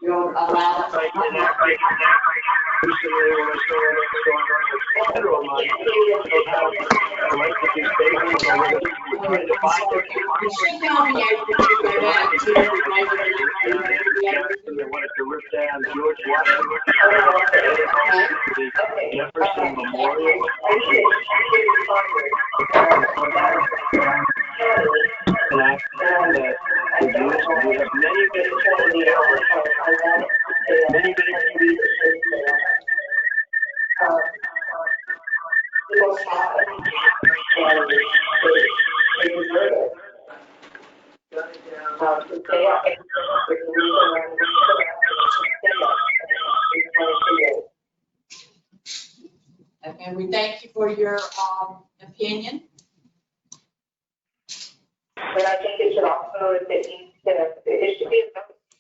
S12: You're allowed to
S5: Jefferson Memorial. We have many
S12: and we thank you for your opinion.
S14: But I think it should also, if it needs to, it should be,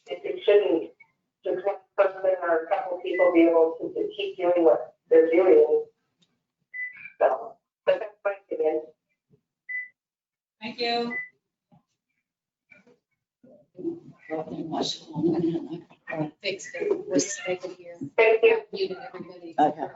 S14: it shouldn't just one person or a couple people be able to keep doing what they're doing. So, but that's my opinion.
S12: Thank you. Fix the respect here.
S14: Thank you.
S12: You to everybody.
S10: Okay.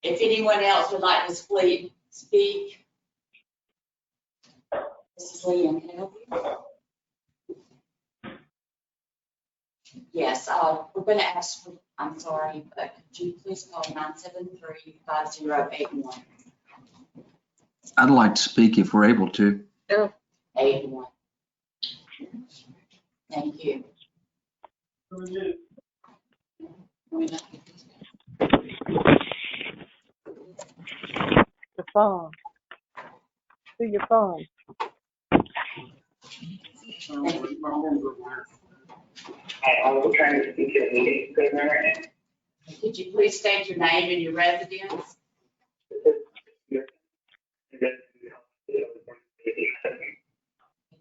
S12: If anyone else would like to speak, Mrs. Lee, can I help you? Yes, we're going to ask for, I'm sorry, but could you please call 973-5081?
S15: I'd like to speak if we're able to.
S12: 81. Thank you.
S6: The phone. To your phone.
S14: I'm also trying to speak to the meeting equipment right now.
S2: Could you please state your name and your residence?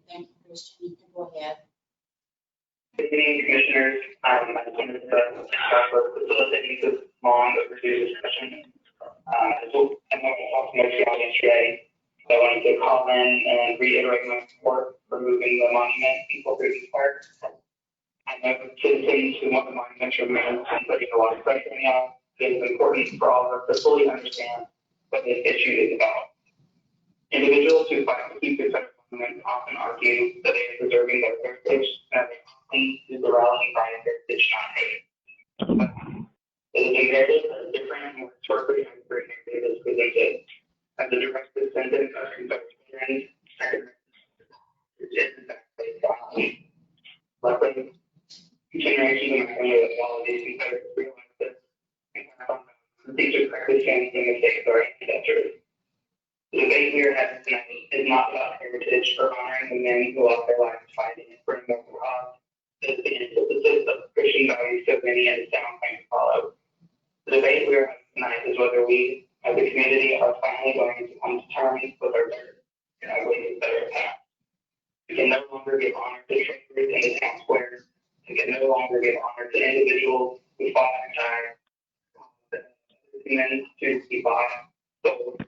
S2: Thank you, Christian. You can go ahead.
S14: Good evening, Commissioners. My name is for facilitating this long overdue discussion. I know I talked to most of y'all yesterday, so I wanted to call in and reiterate my support for moving the monument in Corporation Park. I know citizens who want the monument removed and putting a lot of pressure on y'all. It is important for all of us to fully understand what this issue is about. Individuals who fight to keep this monument often argue that they are preserving their heritage and that they clean to the rallying by heritage, not hate. But it is imperative that a different and more historically accurate narrative is presented. As a direct descendant of Confederate veterans, it is in fact based on luckily, generations of my family that followed these Confederates realized this and found these are correctly changed the mistakes of our ancestors. The debate we are having tonight is not about heritage or honoring the men who lost their lives fighting for a noble cause. It is the antithesis of Christian values so many in this town claim to follow. The debate we are having tonight is whether we, as a community, are finally going to come to terms with our dirt and our way better path. We can no longer give honor to traitors in the town square. We can no longer give honor to individuals who fought and died. Men to be bought, sold,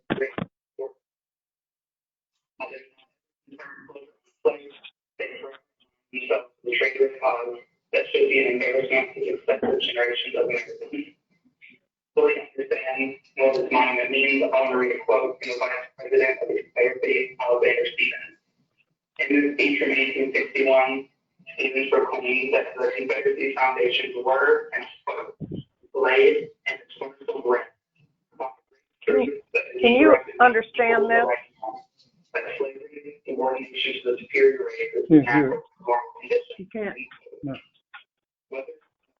S14: the traitorous cause that should be an embarrassment to successive generations of Americans. Fully understand what this monument means, I want to read a quote from the Vice President of the Confederacy, Alexander Stephens. In this speech from 1861, Stephens proclaimed that the Confederacy's foundations were, and spoke, laid and expressive rest.
S13: Can you understand this?
S14: That slavery subordination to the superior race is a natural normal condition.
S13: You can't. No.
S14: Whether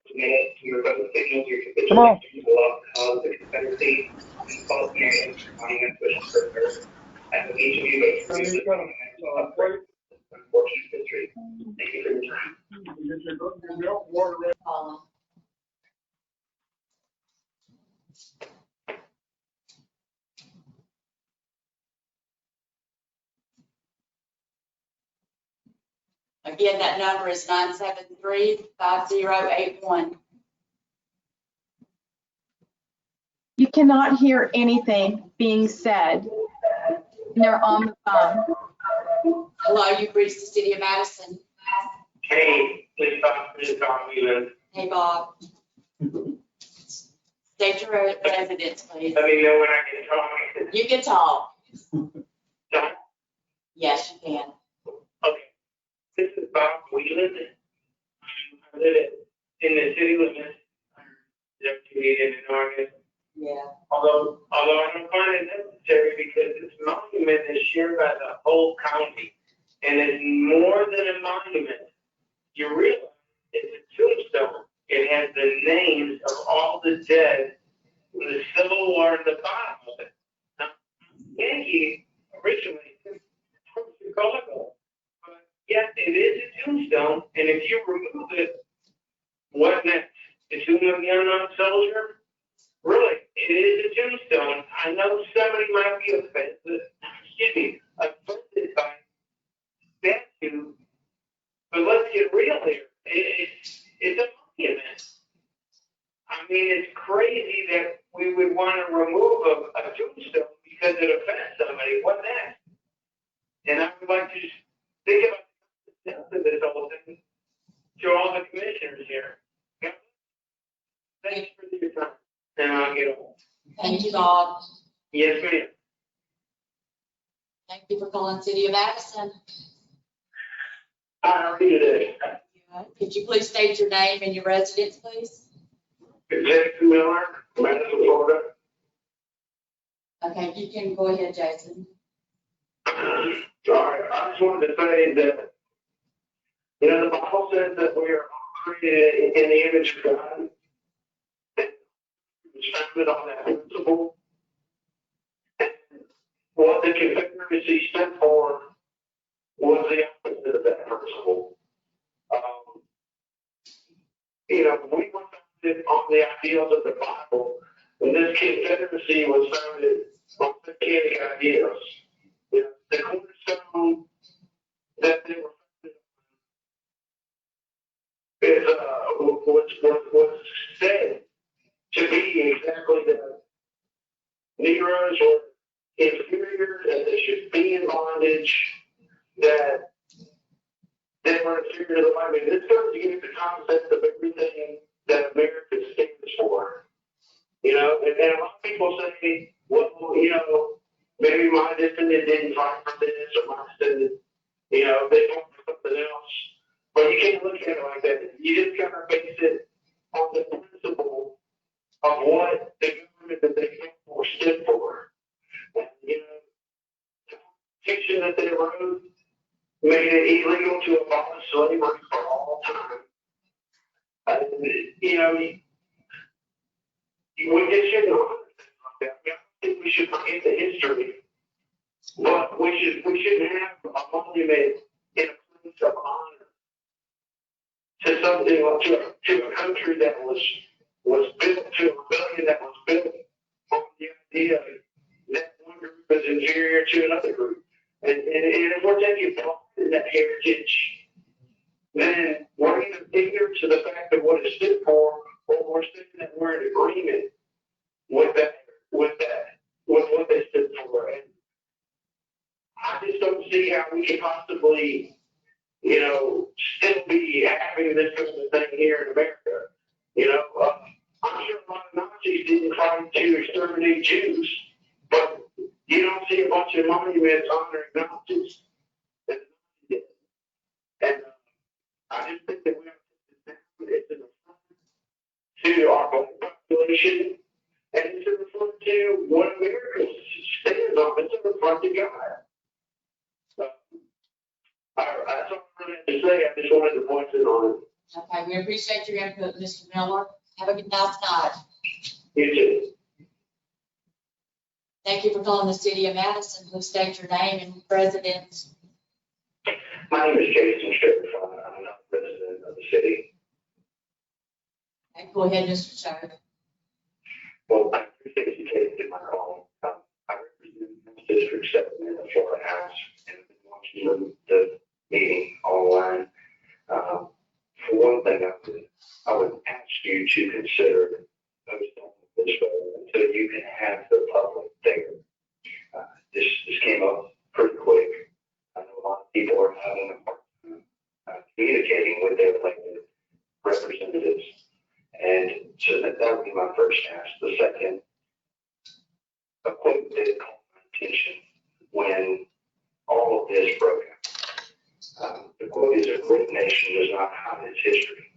S14: submit to your vote signals your
S13: Come on.
S14: capitulation to love the cause of the Confederacy and false narratives monuments which preserve. As with each of you votes for this monument of unfortunate history. Thank you for your time.
S2: Again, that number is 973-5081.
S6: You cannot hear anything being said. They're on the phone.
S2: Hello, you've reached the city of Madison.
S14: Hey, please talk to Tom Wheelan.
S2: Hey, Bob. State your residence, please.
S14: Let me know when I can talk.
S2: You can talk.
S14: John?
S2: Yes, you can.
S14: Okay. This is Bob Wheelan. I live in the city limits. Deputy in August.
S2: Yeah.
S14: Although I don't find it necessary because this monument is shared by the whole county. And it's more than a monument. You realize it's a tombstone. It has the names of all the dead in the Civil War at the bottom of it. Now, Yankee originally from Chicago, but yes, it is a tombstone. And if you remove it, what next? The tomb of the unknown soldier? Really, it is a tombstone. I know somebody might be offended by statue, but let's get real here. It's a monument. I mean, it's crazy that we would want to remove a tombstone because it offends somebody. What next? And I would like to just think about the depth of this whole thing to all the commissioners here. Yeah. Thanks for your time. And I'll get home.
S2: Thank you, Bob.
S14: Yes, ma'am.
S2: Thank you for calling City of Madison.
S14: How are you today?
S2: Could you please state your name and your residence, please?
S14: Jason Miller, Madison, Florida.
S2: Okay, you can go ahead, Jason.
S14: Sorry, I just wanted to say that, you know, the Bible says that we are created in the image of God. It's founded on that principle. And what the Confederacy stood for
S16: was the opposite of that principle. You know, we were founded on the ideals of the Bible, and this Confederacy was founded on satanic ideas. You know, the cornerstone that they were founded on is, was said to be exactly that. Negroes were inferior, that they should be in bondage, that they were inferior to the white man. This goes against the concept of everything that America stands for. You know, and a lot of people say, well, you know, maybe my descendant didn't fight for this, or my descendant, you know, they fought for something else. But you can't look at it like that. You just gotta base it on the principle of what the government that they fought for stood for. And, you know, the Constitution that they wrote made it illegal to abolish slavery for all time. And, you know, we just shouldn't honor things like that. I mean, I don't think we should forget the history, but we shouldn't have a monument in a place of honor to something, to a country that was built, to a rebellion that was built on the idea that one group is inferior to another group. And if we're taking pride in that heritage, then we're either ignorant to the fact of what it stood for, or we're saying that we're in agreement with what they stood for. And I just don't see how we can possibly, you know, still be having this kind of thing here in America. You know, I'm sure a lot of Nazis didn't try to exterminate Jews, but you don't see a bunch of monuments honoring Nazis. And I just think that we have to it's an affront to our black population, and it's an affront to what America stands on. It's an affront to God. That's all I have to say. I just wanted to point it on.
S10: Okay, we appreciate your input, Mr. Miller. Have a good night.
S16: You too.
S10: Thank you for calling the city of Madison. Please state your name and residence.
S16: My name is Jason Sheriff. I'm not a resident of the city.
S10: Okay, go ahead, Mr. Sheriff.
S16: Well, I appreciate you taking my call. I represent District 7 in the Florida House, and I've been watching the meeting online. For one thing, I would ask you to consider postponing this vote until you can have the public there. This came up pretty quick. I know a lot of people are having a hard time communicating with their elected representatives. And so that would be my first ask. The second, a quote did call my attention when all of this broke out. The quote is, "A great nation does not hide its history."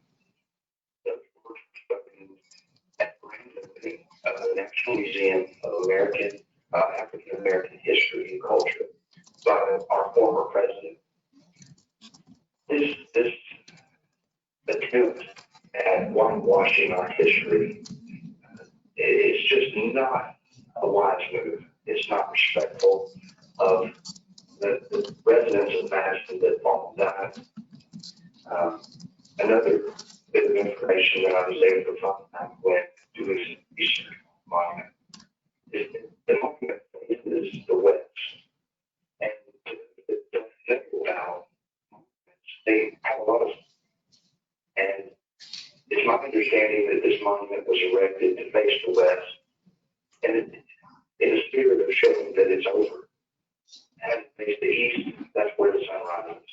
S16: Those words were spoken at the grand opening of the National Museum of African American History and Culture by our former president. This attempt at whitewashing our history is just not a wise move. It's not respectful of the residents of Madison that fought and died. Another bit of information that I was able to find when doing research on monument is the monument is the West. And the thing about monuments, they have a lot of, and it's my understanding that this monument was erected to face the West, and in the spirit of showing that it's over. And it face the East, that's where the sun rises.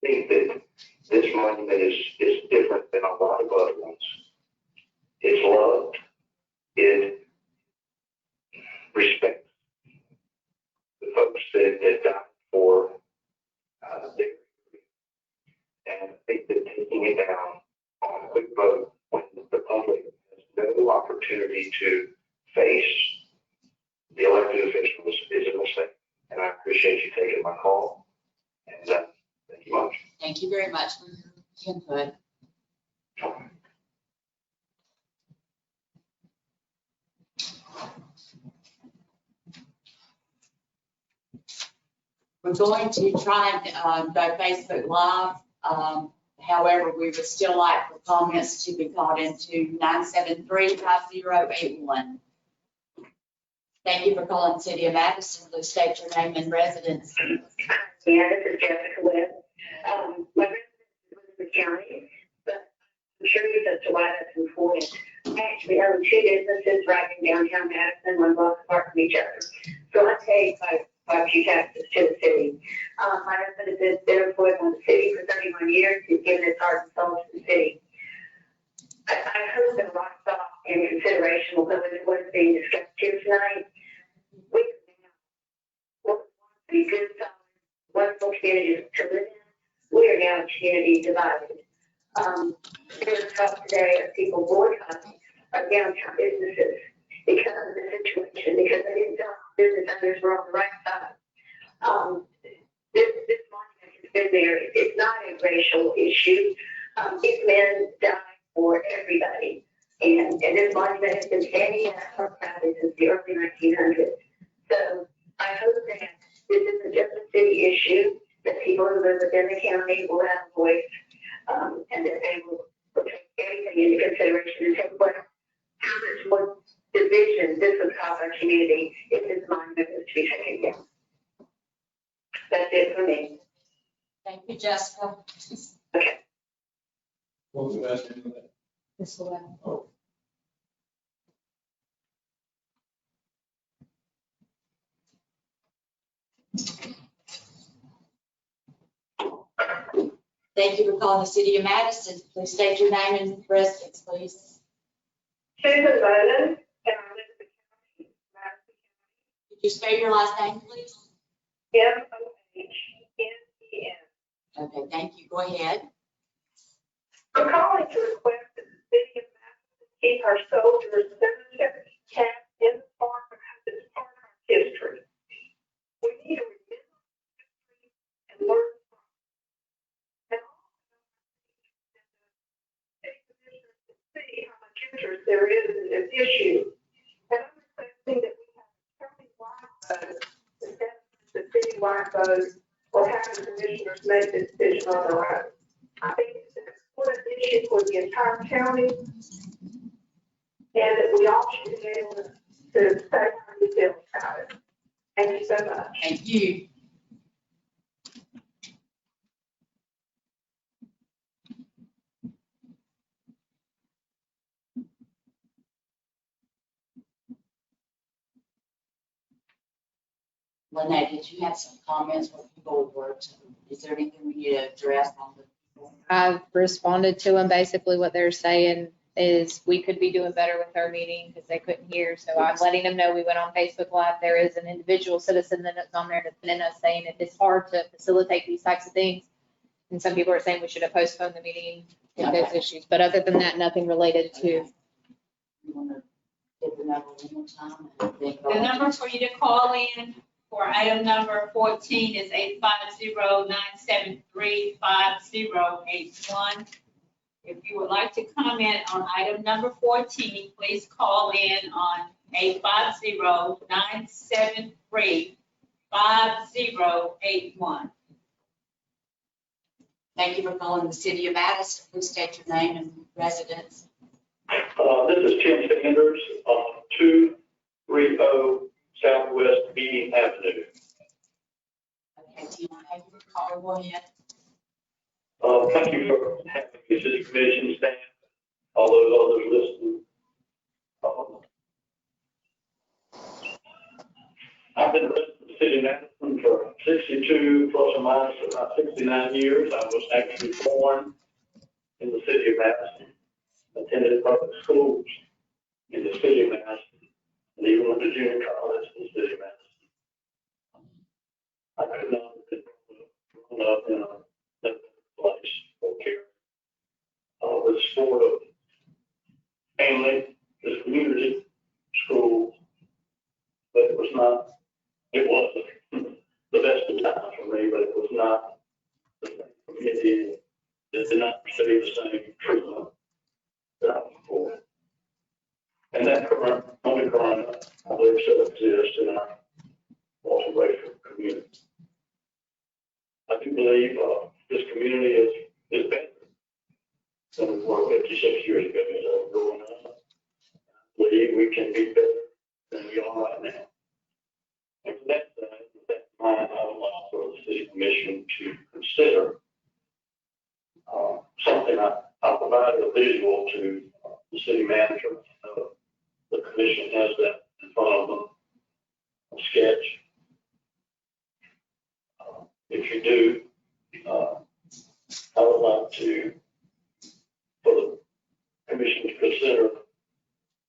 S16: I think that this monument is different than a lot of other ones. It's loved, it respects the folks that died for their country. And I think that taking it down on a quick vote when the public has no opportunity to face the elected officials is a mistake. And I appreciate you taking my call. And thank you much.
S10: Thank you very much for your input. We're going to try and go Facebook Live. However, we would still like for comments to be called into 973-5081. Thank you for calling the City of Madison. Please state your name and residence.
S14: Yeah, this is Jessica Webb. My residence is Elizabeth County, but I'm curious as to why that's important. I actually own two businesses right in downtown Madison, one block apart from each other. So I pay quite a few taxes to the city. My husband has been employed by the city for 31 years. He's given his heart and soul to the city. I hope that a lot of thought and consideration will go into what is being discussed here tonight. We want to be good, wonderful communities to live in. We are now a community divided. There was talk today of people boycotting our downtown businesses because of the situation, because they didn't sell business owners were on the right side. This monument has been there. It's not a racial issue. These men died for everybody. And this monument has been standing at our property since the early 1900s. So I hope that this isn't just a city issue, that people who live within the county will have a voice, and that they will take everything into consideration and take how much more division this would cause our community if this monument was to be taken down. That's it for me.
S10: Thank you, Jessica.
S14: Okay.
S3: What was the last name of that?
S10: This one.
S3: Oh.
S10: Thank you for calling the City of Madison. Please state your name and residence, please.
S14: Susan Bowden, and I live in the county, Madison
S10: Could you spell your last name, please?
S14: County, Mohnen.
S10: Okay, thank you. Go ahead.
S14: I'm calling to request that the city of Madison keep our soldiers' cemetery kept in the park because it's part of our history. We need to remember history and learn from it. And also, city commissioners can see how much interest there is in this issue. And I'm requesting that we have a county-wide vote instead of the city-wide vote or having commissioners make the decision on their own. I think it's an important issue for the entire county, and that we all should be able to say how we feel about it. Thank you so much.
S10: Thank you. Lynette, did you have some comments with people were to, is there anything we need to address on the people?
S17: I've responded to them. Basically what they're saying is we could be doing better with our meeting because they couldn't hear. So I'm letting them know we went on Facebook Live. There is an individual citizen that's on there defending us saying that it's hard to facilitate these types of things. And some people are saying we should have postponed the meeting with those issues. But other than that, nothing related to.
S10: You want to get the number one more time? And then go
S12: The
S10: on to-
S12: number for you to call in for item number 14 is 850-973-5081. If you would like to comment on item number 14, please call in on 850-973-5081.
S10: Thank you for calling the City of Madison. Please state your name and residence.
S16: This is Tim Sanders, 230 Southwest Beatty Avenue.
S10: Okay, Tim, thank you for calling. Go ahead.
S16: Thank you for having me, City Commission staff, all those others listening. I've been resident of the city of Madison for 62 plus or minus about 69 years. I was actually born in the city of Madison, attended public schools in the city of Madison, and even went to junior college in the city of Madison. I could not have been grown up in a place or care. With the support of family, the community, schools, but it wasn't the best of times for me, but it was not the same community that did not receive the same treatment that I was for. And that current, only current, I believe still exists in our multiracial community. believe, this community is better than we were 56 years ago, so growing up. I believe we can be better than we are right now. And for that, with that in mind, I would like for the city commission to consider something I provided a visual to the city manager. The commission has that in front of them, a sketch. If you do, I would like to, for the commission to consider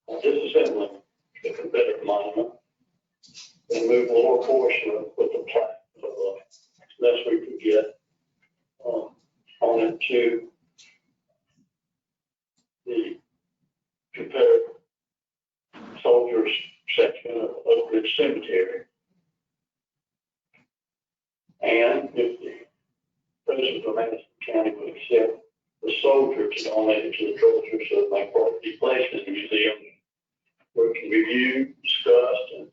S16: disassembling the Confederate monument and move the lower portion of with the plaque as best we could get on into the Confederate soldiers section of Oak Ridge Cemetery. And if the president of Madison County would accept the soldier to donate it to the culture so it may be placed in the museum where it can be viewed, discussed, and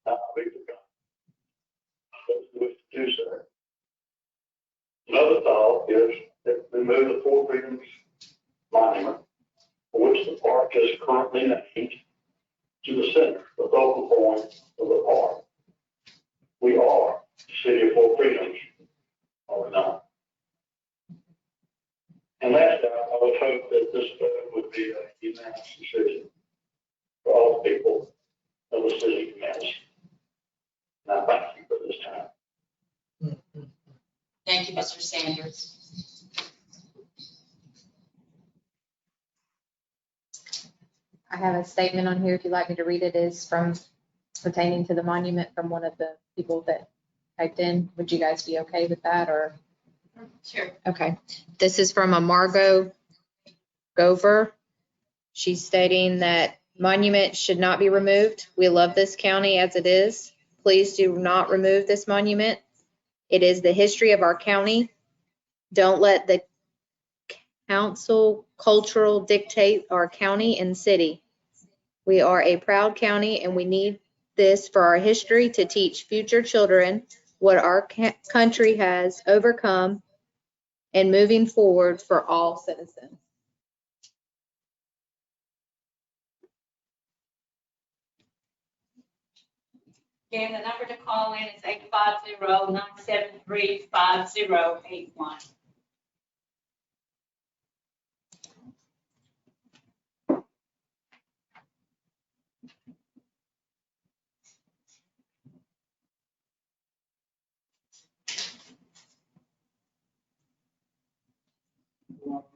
S16: not be forgotten. Those who wish to do so. Another thought is that we move the Four Freedoms Monument, for which the park is currently named, to the center, the focal point of the park. We are the city of Four Freedoms, are we not? And lastly, I would hope that this vote would be a unanimous decision for all people of the city of Madison. And I thank you for this time.
S12: Thank you, Mr. Sanders.
S17: I have a statement on here, if you'd like me to read it, is from pertaining to the monument from one of the people that typed in. Would you guys be okay with that, or?
S12: Sure.
S17: Okay. This is from a Margot Gover. She's stating that monument should not be removed. We love this county as it is. Please do not remove this monument. It is the history of our county. Don't let the council cultural dictate our county and city. We are a proud county and we need this for our history to teach future children what our country has overcome and moving forward for all citizens.
S12: Again, the number to call in is 850-973-5081.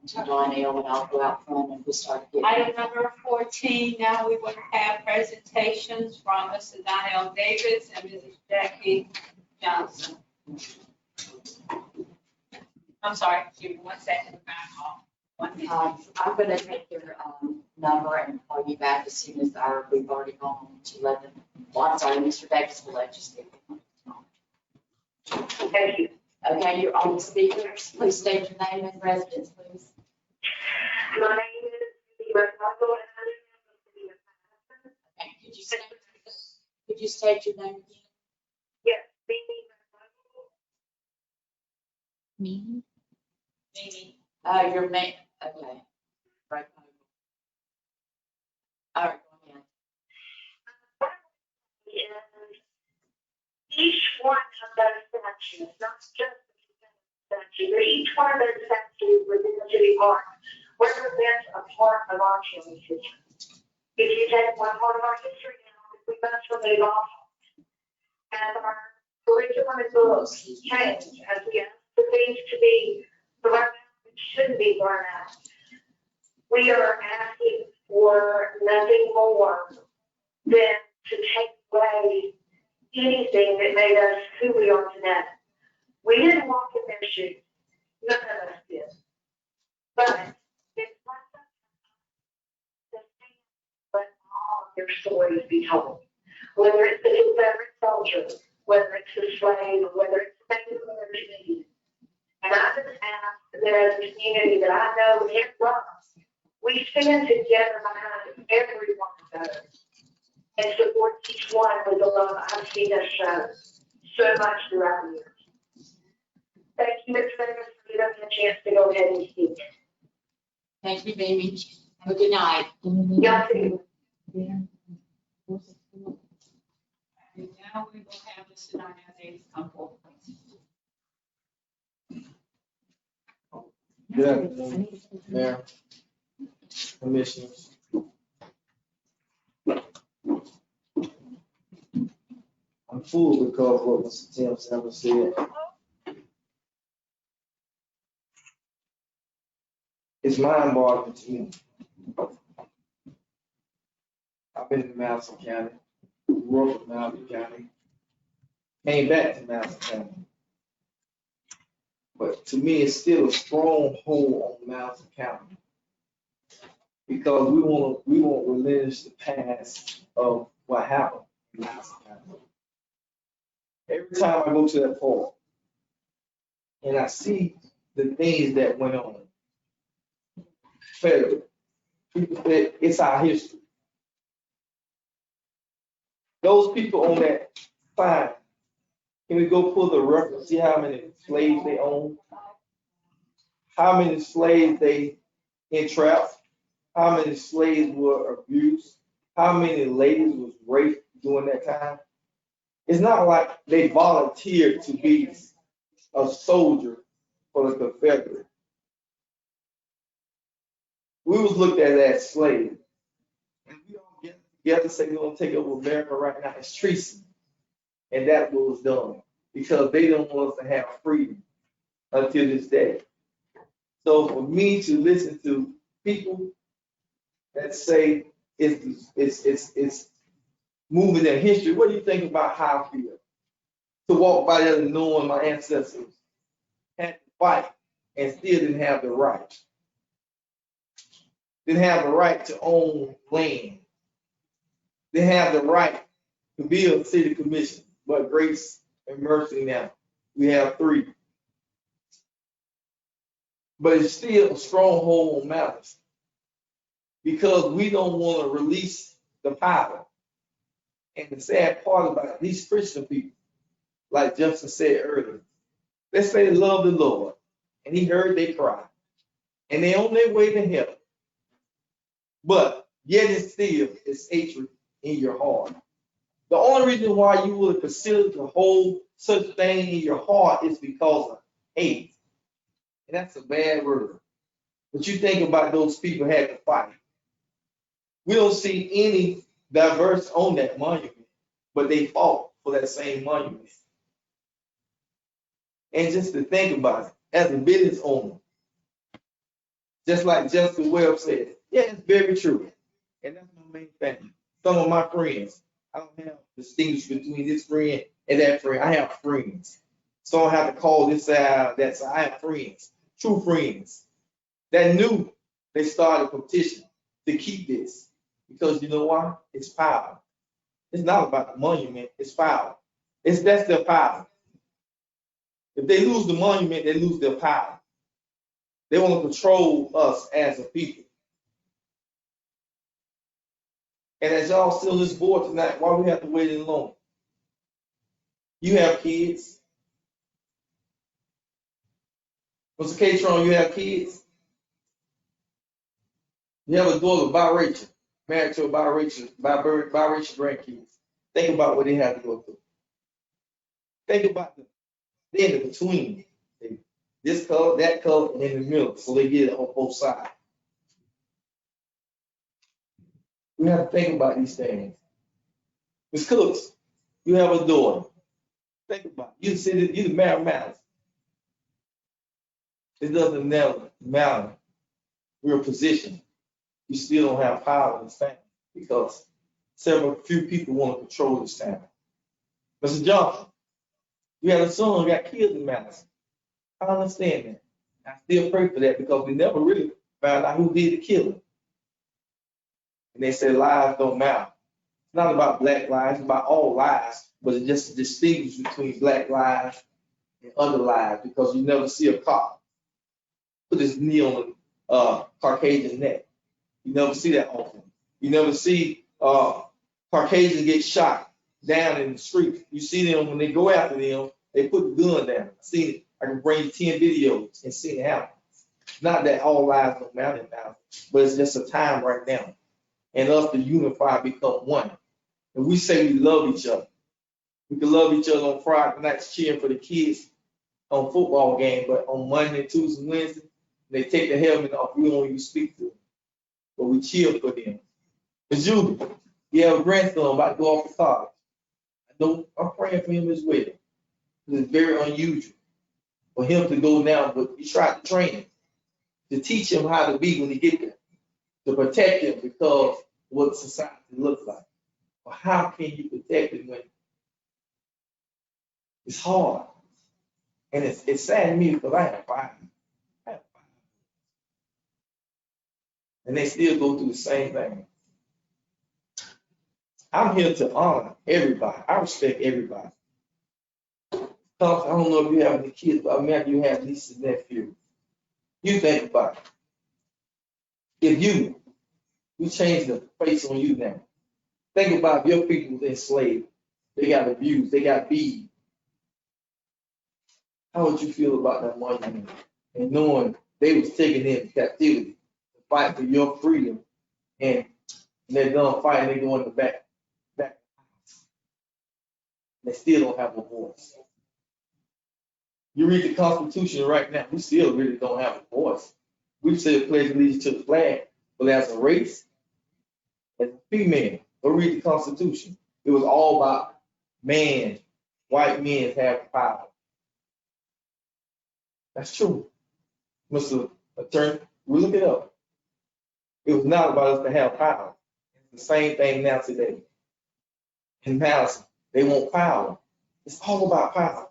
S2: To Donnell, and I'll go out front and we start getting.
S12: Item number 14, now we will have presentations from Mr. Donnell Davis and Mrs. Jackie Johnson. I'm sorry, give me 1 second.
S2: I'm gonna take your, number and call you back as soon as we've already gone to 11. Well, I'm sorry, Mr. Davis will let you speak.
S14: Thank you.
S2: Okay, you're on the speakers. Please state your name and residence, please.
S14: My name is Steve Russell, and I live in the city of Madison.
S2: Okay, could you state your name again?
S14: Yes, Steve Russell.
S17: Me?
S12: Mimi.
S2: Your name, okay. Right. All right, go ahead.
S14: Each one of those statues, not just the statue, but each one of those statues within the city park represents a part of our county's history. If you take one part of our history now, we must remove all. As our curriculum and books change, as we ask for things to be thrown out, which shouldn't be thrown out, we are asking for nothing more than to take away anything that made us who we are today. We didn't walk in their shoes. None of us did. But it's not the same, but all of their stories be told. Whether it's the Confederate soldier, whether it's the slave, or whether it's the Native American. And I just ask that as a community that I know and love, we stand together behind every one of those and support each one with the love I've seen us show so much throughout the years. Thank you, Mr. Davis, for giving us a chance to go ahead and speak.
S12: Thank you, Amy. Have a good night.
S14: Y'all too.
S12: And now we will have Mr. Davis come forward, please.
S18: Good afternoon, Mayor, Commissioners. I'm full because of what Mr. Tim Sanders said. It's mind-boggling to me. I've been in Madison County, grew up in Madison County, came back to Madison County. But to me, it's still a stronghold on Madison County. Because we won't relinquish the past of what happened in Madison County. Every time I go to that park and I see the things that went on, federally, it's our history. Those people on that sign, can we go pull the reference, see how many slaves they own? How many slaves they entrapped? How many slaves were abused? How many ladies was raped during that time? It's not like they volunteered to be a soldier for the Confederate. We was looked at as slaves. And we don't get together and say we're gonna take over America right now. It's treason. And that was done because they don't want us to have freedom until this day. So for me to listen to people that say it's moving in history, what do you think about how I feel? To walk by there knowing my ancestors had to fight and still didn't have the right. Didn't have the right to own land. Didn't have the right to be a city commission, but grace and mercy now. We have 3. But it's still a stronghold on Madison because we don't want to release the power. And the sad part about it, these Christian people, like Justin said earlier, they say they love the Lord, and he heard they cry, and they on their way to heaven. But yet it's still it's hatred in your heart. The only reason why you would consider to hold such thing in your heart is because of hate. And that's a bad word. But you think about those people had to fight. We don't see any diverse on that monument, but they fought for that same monument. And just to think about it, as a business owner, just like Justin Webb said, yeah, it's very true. And that's my main thing. Some of my friends, I don't have distinguish between this friend and that friend. I have friends. So I don't have to call this out, that side. I have friends, true friends, that knew they started a petition to keep this. Because you know why? It's power. It's not about the monument, it's power. That's their power. If they lose the monument, they lose their power. They want to control us as a people. And as y'all sit on this board tonight, why we have to wait in long? You have kids. Mr. Catron, you have kids. You have a daughter, biracial, married to a biracial grandkids. Think about what they have to go through. Think about the in between. This color, that color, and in the middle, so they get it on both sides. We have to think about these things. Ms. Cooks, you have a daughter. Think about it. You the mayor of Madison. It doesn't matter your position. You still don't have power in this family because few people want to control this family. Mr. Johnson, you have a son who got killed in Madison. I understand that. I still pray for that because we never really found out who did the killing. And they say lives don't matter. It's not about black lives, it's about all lives, but it just distinguishes between black lives and other lives because you never see a cop put his knee on a Caucasian neck. You never see that often. You never see Caucasians get shot down in the street. You see them when they go after them, they put the gun down. I can bring you 10 videos and see it happen. Not that all lives don't matter now, but it's just a time right now. And us to unify, become one. And we say we love each other. We can love each other on Friday nights cheering for the kids on football game, but on Monday, Tuesday, Wednesday, they take the helmet off. We don't even speak to them, but we cheer for them. But Julie, you have a grandson about to go off to college. I'm praying for him as well. It's very unusual for him to go now, but we try to train him, to teach him how to be when he get there, to protect him because of what society looks like. But how can you protect him when it's hard? And it's sad to me because I have five. And they still go through the same thing. I'm here to honor everybody. I respect everybody. I don't know if you have any kids, but imagine you have nieces and nephews. You think about it. If we change the face on you now. Think about your people was enslaved. They got abused. They got beat. How would you feel about that monument and knowing they was taken into captivity to fight for your freedom, and they're done fighting, they go in the back. They still don't have a voice. You read the Constitution right now, we still really don't have a voice. We say pledge allegiance to the flag, but as a race, as a female, go read the Constitution. It was all about man, white men have power. That's true. Mr. Attorney, we look it up. It was not about us to have power. It's the same thing now today. In Madison, they want power. It's all about power.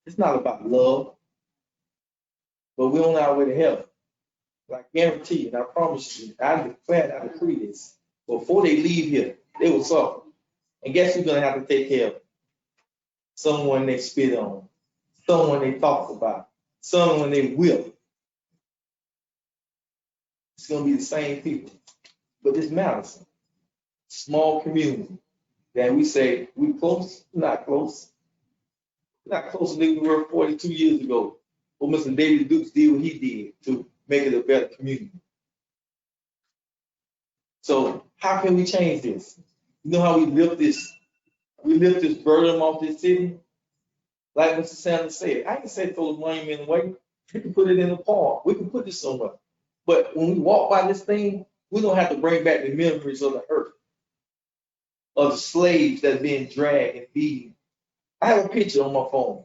S18: It's not about love. But we're on our way to heaven. I guarantee you, and I promise you, I declare, I decree this. Before they leave here, they will suffer. And guess who's going to have to take care of them? Someone they spit on, someone they talk about, someone they whip. It's going to be the same people. But it's Madison, small community that we say we close, not close. Not closer than we were 42 years ago. But Mr. David Dukes did what he did to make it a better community. So how can we change this? You know how we lift this burden off this city? Like Mr. Sanders said, I can say throw the monument away. We can put it in the park. We can put this somewhere. But when we walk by this thing, we don't have to bring back the memories of the earth, of the slaves that are being dragged and beaten. I have a picture on my phone.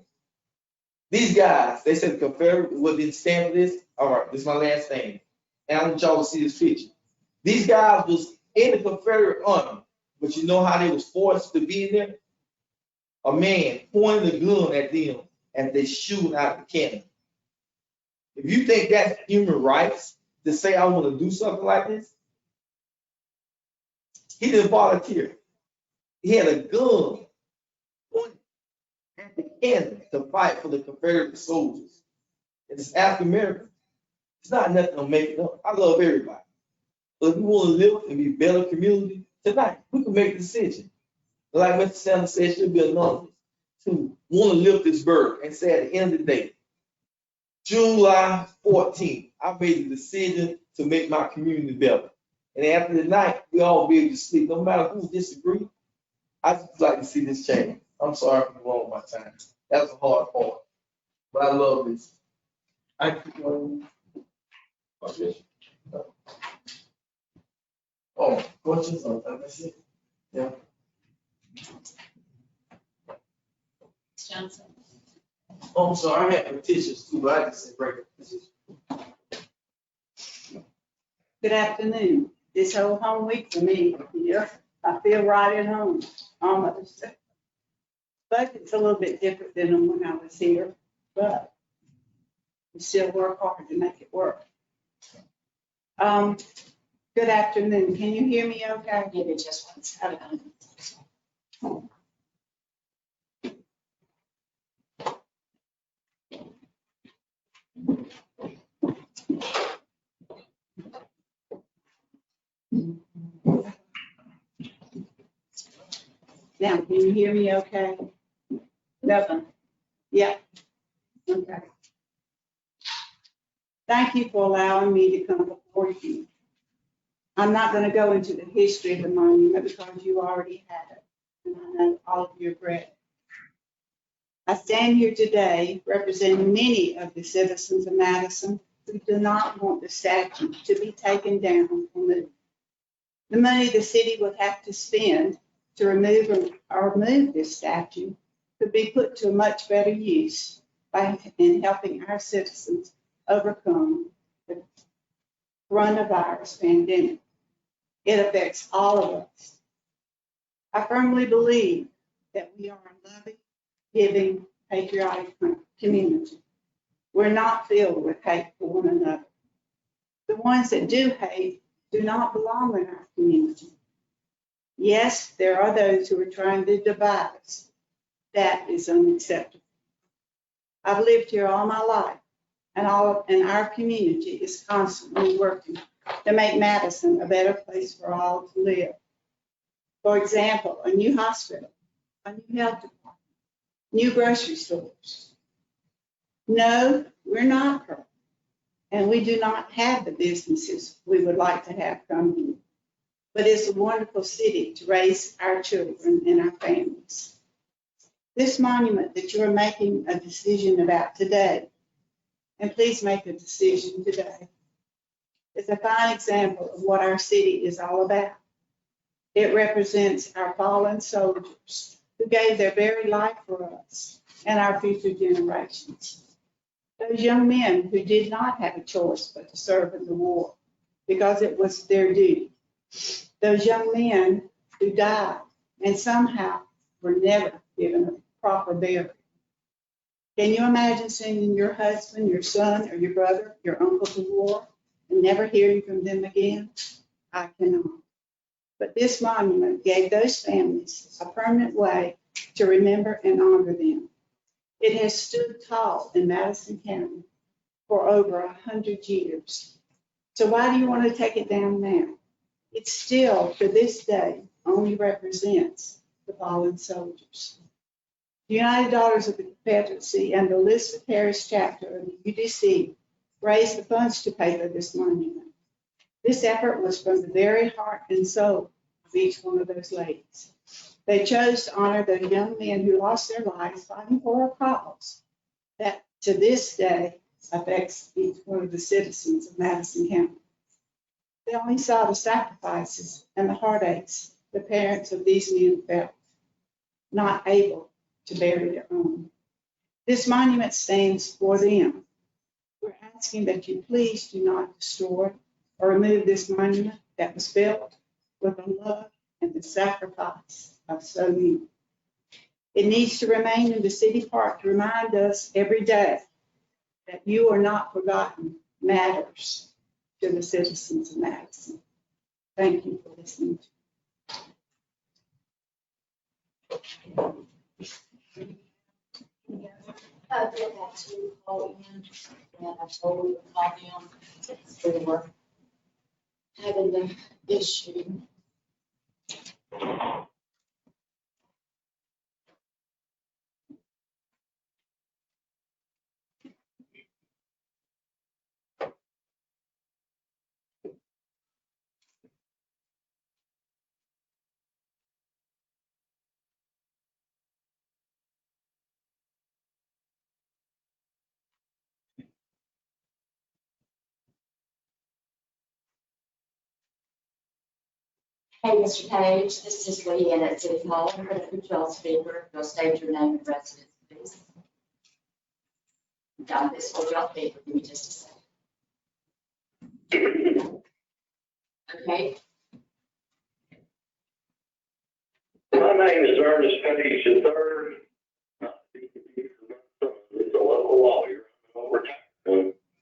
S18: These guys, they said the Confederate didn't stand for this. All right, this is my last thing. And I want y'all to see this picture. These guys was in the Confederate army, but you know how they was forced to be in there? A man pointing a gun at them as they shooting out the cannon. If you think that's human rights to say I want to do something like this, he didn't volunteer. He had a gun pointing at the cannon to fight for the Confederate soldiers. And it's African American. It's not nothing to make it up. I love everybody. But if we want to live and be a better community, tonight we can make a decision. Like Mr. Sanders said, should be anonymous to want to lift this burden and say at the end of the day, July 14th, I made a decision to make my community better. And after the night, we all be able to sleep. No matter who disagree, I just like to see this change. I'm sorry for going with my time. That's a hard part. But I love this. I keep going. Oh, questions? That's it. Yeah.
S12: Johnson.
S18: Oh, I'm sorry, I had petitions too, but I just said regular petitions.
S19: Good afternoon. This whole home week for me, I feel right at home, almost. But it's a little bit different than when I was here, but we still work hard to make it work. Good afternoon. Can you hear me okay?
S10: Give it just 1 second.
S19: Now, can you hear me okay? Nothing. Yeah. Okay. Thank you for allowing me to come before you. I'm not going to go into the history of the monument because you already had it, and I know all of you have read it. I stand here today representing many of the citizens of Madison who do not want the statue to be taken down or moved. The money the city would have to spend to remove this statue could be put to a much better use in helping our citizens overcome the coronavirus pandemic. It affects all of us. I firmly believe that we are a loving, giving, patriotic community. We're not filled with hate for one another. The ones that do hate do not belong in our community. Yes, there are those who are trying to divide us. That is unacceptable. I've lived here all my life, and our community is constantly working to make Madison a better place for all to live. For example, a new hospital, a new health department, new grocery stores. No, we're not perfect, and we do not have the businesses we would like to have come here. But it's a wonderful city to raise our children and our families. This monument that you're making a decision about today, and please make a decision today, is a fine example of what our city is all about. It represents our fallen soldiers who gave their very life for us and our future generations. Those young men who did not have a choice but to serve in the war because it was their duty. Those young men who died and somehow were never given a proper burial. Can you imagine sending your husband, your son, or your brother, your uncle to war and never hearing from them again? I cannot. But this monument gave those families a permanent way to remember and honor them. It has stood tall in Madison County for over 100 years. So why do you want to take it down now? It still, to this day, only represents the fallen soldiers. The United Daughters of the Confederacy and the Elizabeth Harris chapter of the UDC raised the funds to pay for this monument. This effort was from the very heart and soul of each one of those ladies. They chose to honor those young men who lost their lives fighting for a cause that to this day affects each one of the citizens of Madison County. They only saw the sacrifices and the heartaches the parents of these men felt, not able to bury their own. This monument stands for them. We're asking that you please do not destroy or remove this monument that was built with the love and the sacrifice of so many. It needs to remain in the city park to remind us every day that you are not forgotten matters to the citizens of Madison. Thank you for listening.
S10: I did have to call in, and I told them to call them since they were having the issue. Hey, Mr. Page, this is Leanne at City Hall. I'm going to put you on speaker. You'll state your name and residence, please. Got this. Hold you on speaker. Give me just a second. Okay.
S16: My name is Ernest Page III. He's a local lawyer.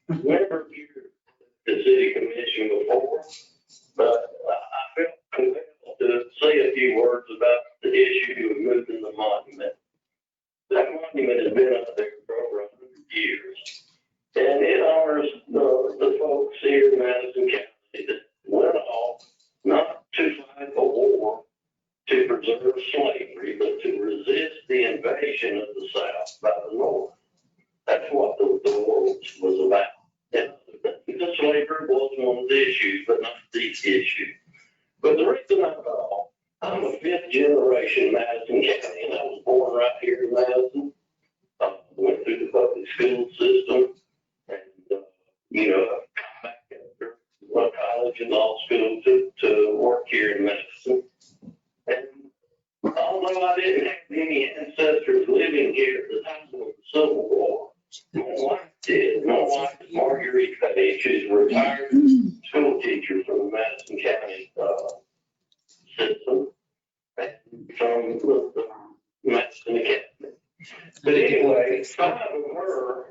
S16: Never appeared at the city commission before, but I felt compelled to say a few words about the issue of moving the monument. That monument has been up there for over 100 years, and it honors the folks here in Madison County that went off not to fight a war to preserve slavery, but to resist the invasion of the South by the North. That's what the war was about. And other the slavery was one of the issues, but not the issue. But the reason I call, I'm a fifth generation Madison County, and I was born right here in Madison. Went through the public school system, and, back after my college and law school to work here in Madison. And although I didn't have any ancestors living here at the time of the Civil War, my wife did. My wife is Marguerite Page. She's a retired school teacher from the Madison County system and from the Madison Academy. But anyway, five of her.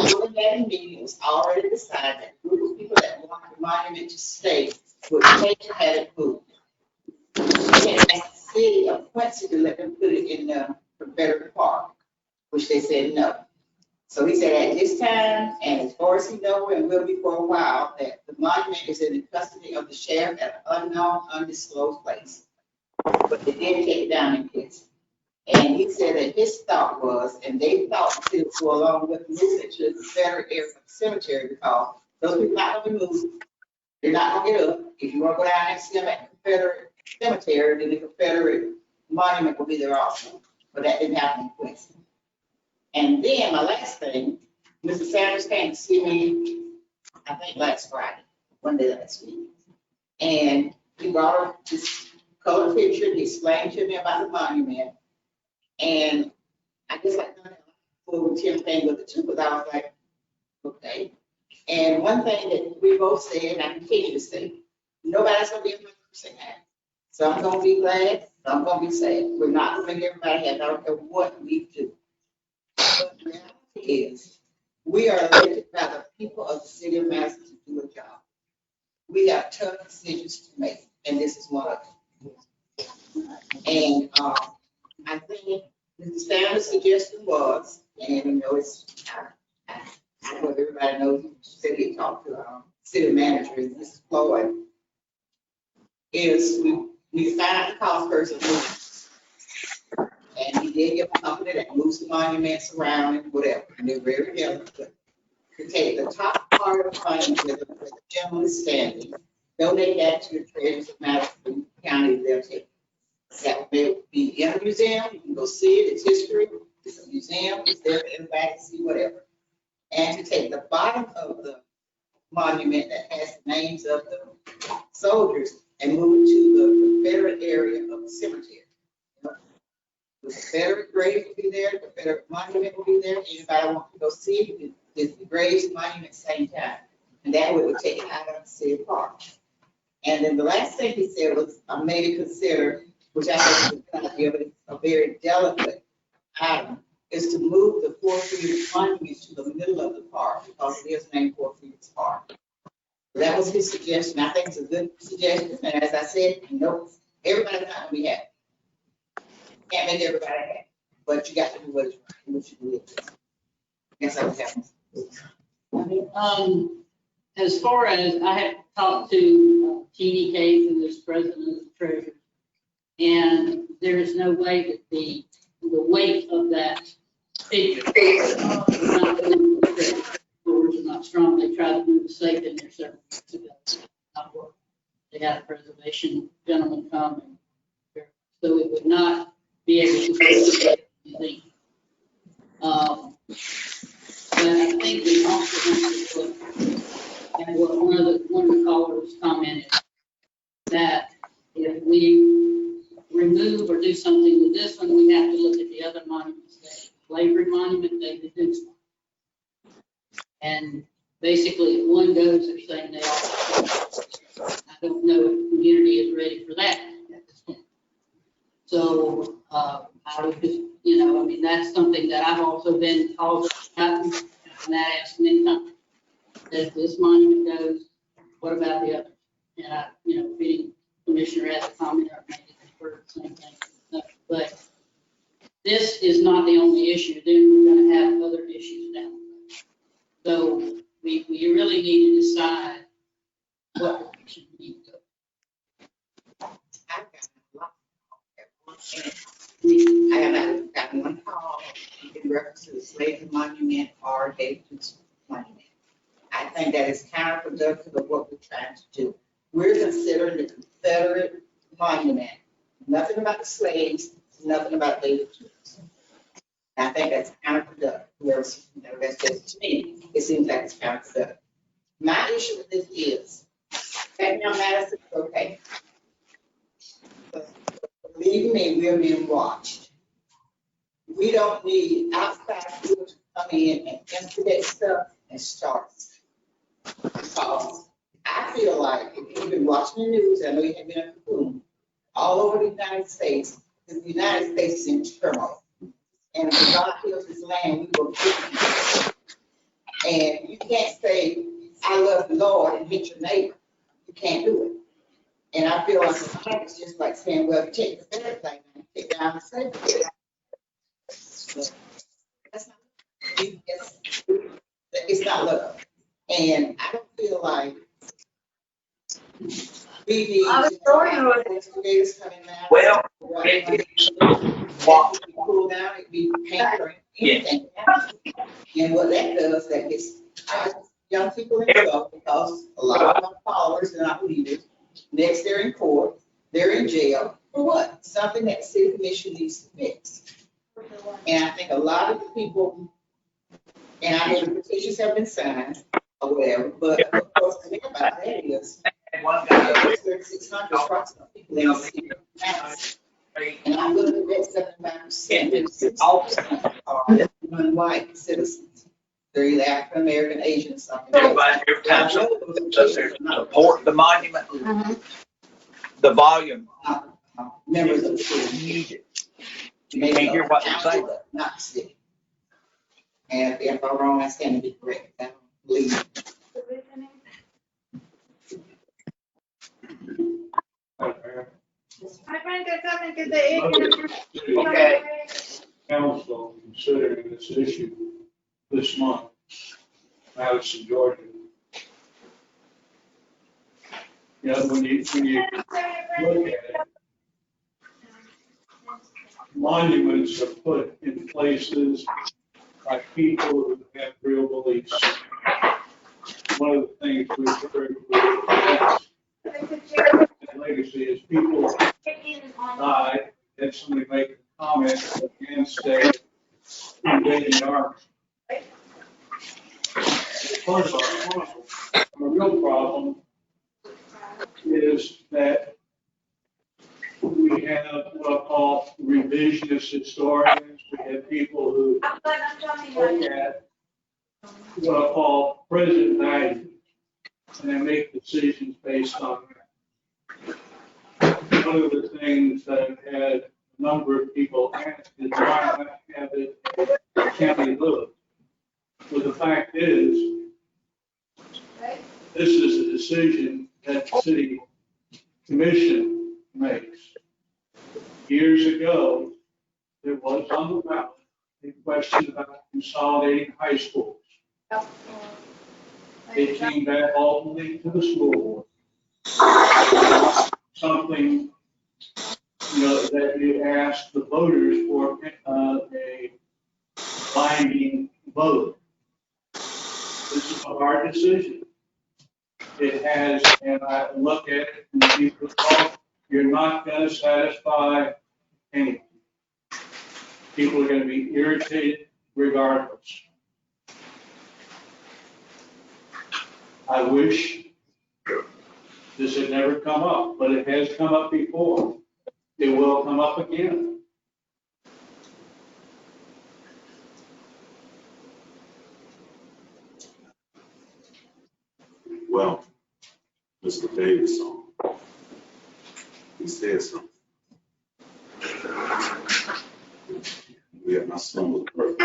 S20: During that meeting, it was already decided that a group of people that wanted the monument to stay would pay to have it moved. They had asked the city of Quincy to let them put it in the Confederate Park, which they said no. So he said at this time, and as far as he knows, and will be for a while, that the monument is in the custody of the sheriff at an unknown, undisclosed place. But they did take it down in Quincy. And he said that his thought was, and they thought to go along with moving to the Confederate area of the cemetery, because those people not gonna be moved. They're not gonna get up. If you wanna go down and see them at the Confederate cemetery, then the Confederate monument will be there also. But that didn't happen in Quincy. And then my last thing, Mr. Sanders came to see me, I think last Friday, one day last week. And he brought up this colored picture, and he explained to me about the monument. And I guess I done that full Tim thing with it too, but I was like, okay. And one thing that we both said, and I continue to say, nobody's gonna be 100% happy. Some gonna be glad, some gonna be sad. We're not gonna make everybody happy. I don't care what we do. But the reality is, we are elected by the people of the city of Madison to do a job. We have tough decisions to make, and this is one of them. And I think Mr. Sanders' suggestion was, and you know, it's, I know everybody knows, he said he talked to city manager, Mrs. Floyd, is we find out the cost person moves. And he did give a company that moves the monuments around and whatever, and they're very delicate. To take the top part of the monument where the gentleman is standing, donate that to the treasures of Madison County, they'll take. That may be in a museum, you can go see it, it's history, it's a museum, it's there for everybody to see, whatever. And to take the bottom of the monument that has the names of the soldiers and move it to the Confederate area of the cemetery. The Confederate grave will be there, the Confederate monument will be there, anybody want to go see it, you can visit the graves and monument at the same time. And that way we'll take it out of the city park. And then the last thing he said was, maybe consider, which I think is kind of a very delicate item, is to move the 4 Freedoms monument to the middle of the park, because it is named 4 Freedoms Park. So that was his suggestion. I think it's a good suggestion. And as I said, you know, everybody's not gonna be happy. Can't make everybody happy, but you got to do what is right, what you do. Yes, I have.
S21: As far as I have talked to TDKs and this president of the treasurer, and there is no way that the weight of that figure is not going to be correct. Doors are not strong. They tried to move the safe in there several weeks ago. Not work. They had a preservation gentleman come, and so it would not be able to go to the museum. But I think we also have to look at what one of the callers commented, that if we remove or do something with this one, we have to look at the other monuments. The slavery monument, they reduced. And basically, if one goes, they're saying they all. I don't know if the community is ready for that at this point. So I would just, you know, I mean, that's something that I've also been called about, and that asks many times. As this monument goes, what about the others? And I, you know, being commissioner has a comment or maybe for the same thing. But this is not the only issue. Then we're going to have other issues down the road. So we really need to decide what direction we need to go.
S20: I have not gotten one call. in reference to the slave monument or David's monument. I think that is counterproductive of what we're trying to do. We're considering the Confederate monument, nothing about the slaves, nothing about David. I think that's counterproductive. Whereas, that's just to me, it seems like it's counterproductive. My issue with this is, taking on Madison, okay. But believe me, we're being watched. We don't need outside people to come in and instigate stuff and start. Because I feel like if you've been watching the news, I know you have been at the boom, all over the United States, the United States is in turmoil. And if God heals his land, we will fix it. And you can't say, I love the Lord and hate your neighbor. You can't do it. And I feel like it's just like saying, well, take the third thing and take down the second thing. That's not, it's not love. And I don't feel like we need to investigators coming out. Well, pull down, it be paint or anything. And what that does, that gets young people in trouble because a lot of my followers and I believe it. Next, they're in court, they're in jail for what? Something that the city commission needs to fix. And I think a lot of the people, and I know the petitions have been signed or whatever, but of course, the thing about that is, 600 approximately people in the city of Madison. And I'm looking at 75% are non-white citizens. They're either African American, Asian, something.
S4: Every time support the monument, the volume.
S20: Members of the city.
S4: You can't hear what they say.
S20: Not the city. And if I'm wrong, I stand to be corrected. I don't believe it.
S3: Okay. Council considering this issue this month, Madison, Georgia. You know, when you look at it, monuments are put in places by people who have real beliefs. One of the things we've heard with legacy is people died, and somebody make a comment against a invading army. As far as our problem, the real problem is that we have what I call revisionist historians. We have people who look at what I call present value, and they make decisions based on that. One of the things that I've had a number of people ask is why not have it county look? Well, the fact is, this is a decision that the city commission makes. Years ago, there was on the ballot a question about consolidating high schools. It came back ultimately to the school board. Something, that you ask the voters for a binding vote. This is a hard decision. It has, and I look at it and people talk, you're not going to satisfy anyone. People are going to be irritated regardless. I wish this had never come up, but it has come up before. It will come up again.
S22: Well, Mr. Davidson, he said something. We have my son was perfect.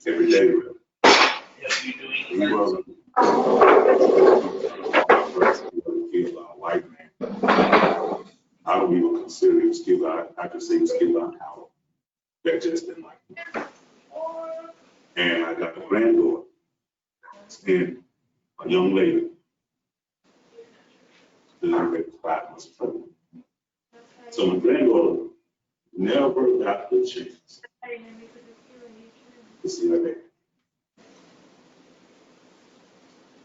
S22: Every day, really. He wasn't killed by a white man. I don't even consider he was killed by, I could say he was killed by an owl. That just didn't like him. And I got a granddaughter and a young lady. The young lady was 5 months pregnant. So my granddaughter never got the chance to see her dad.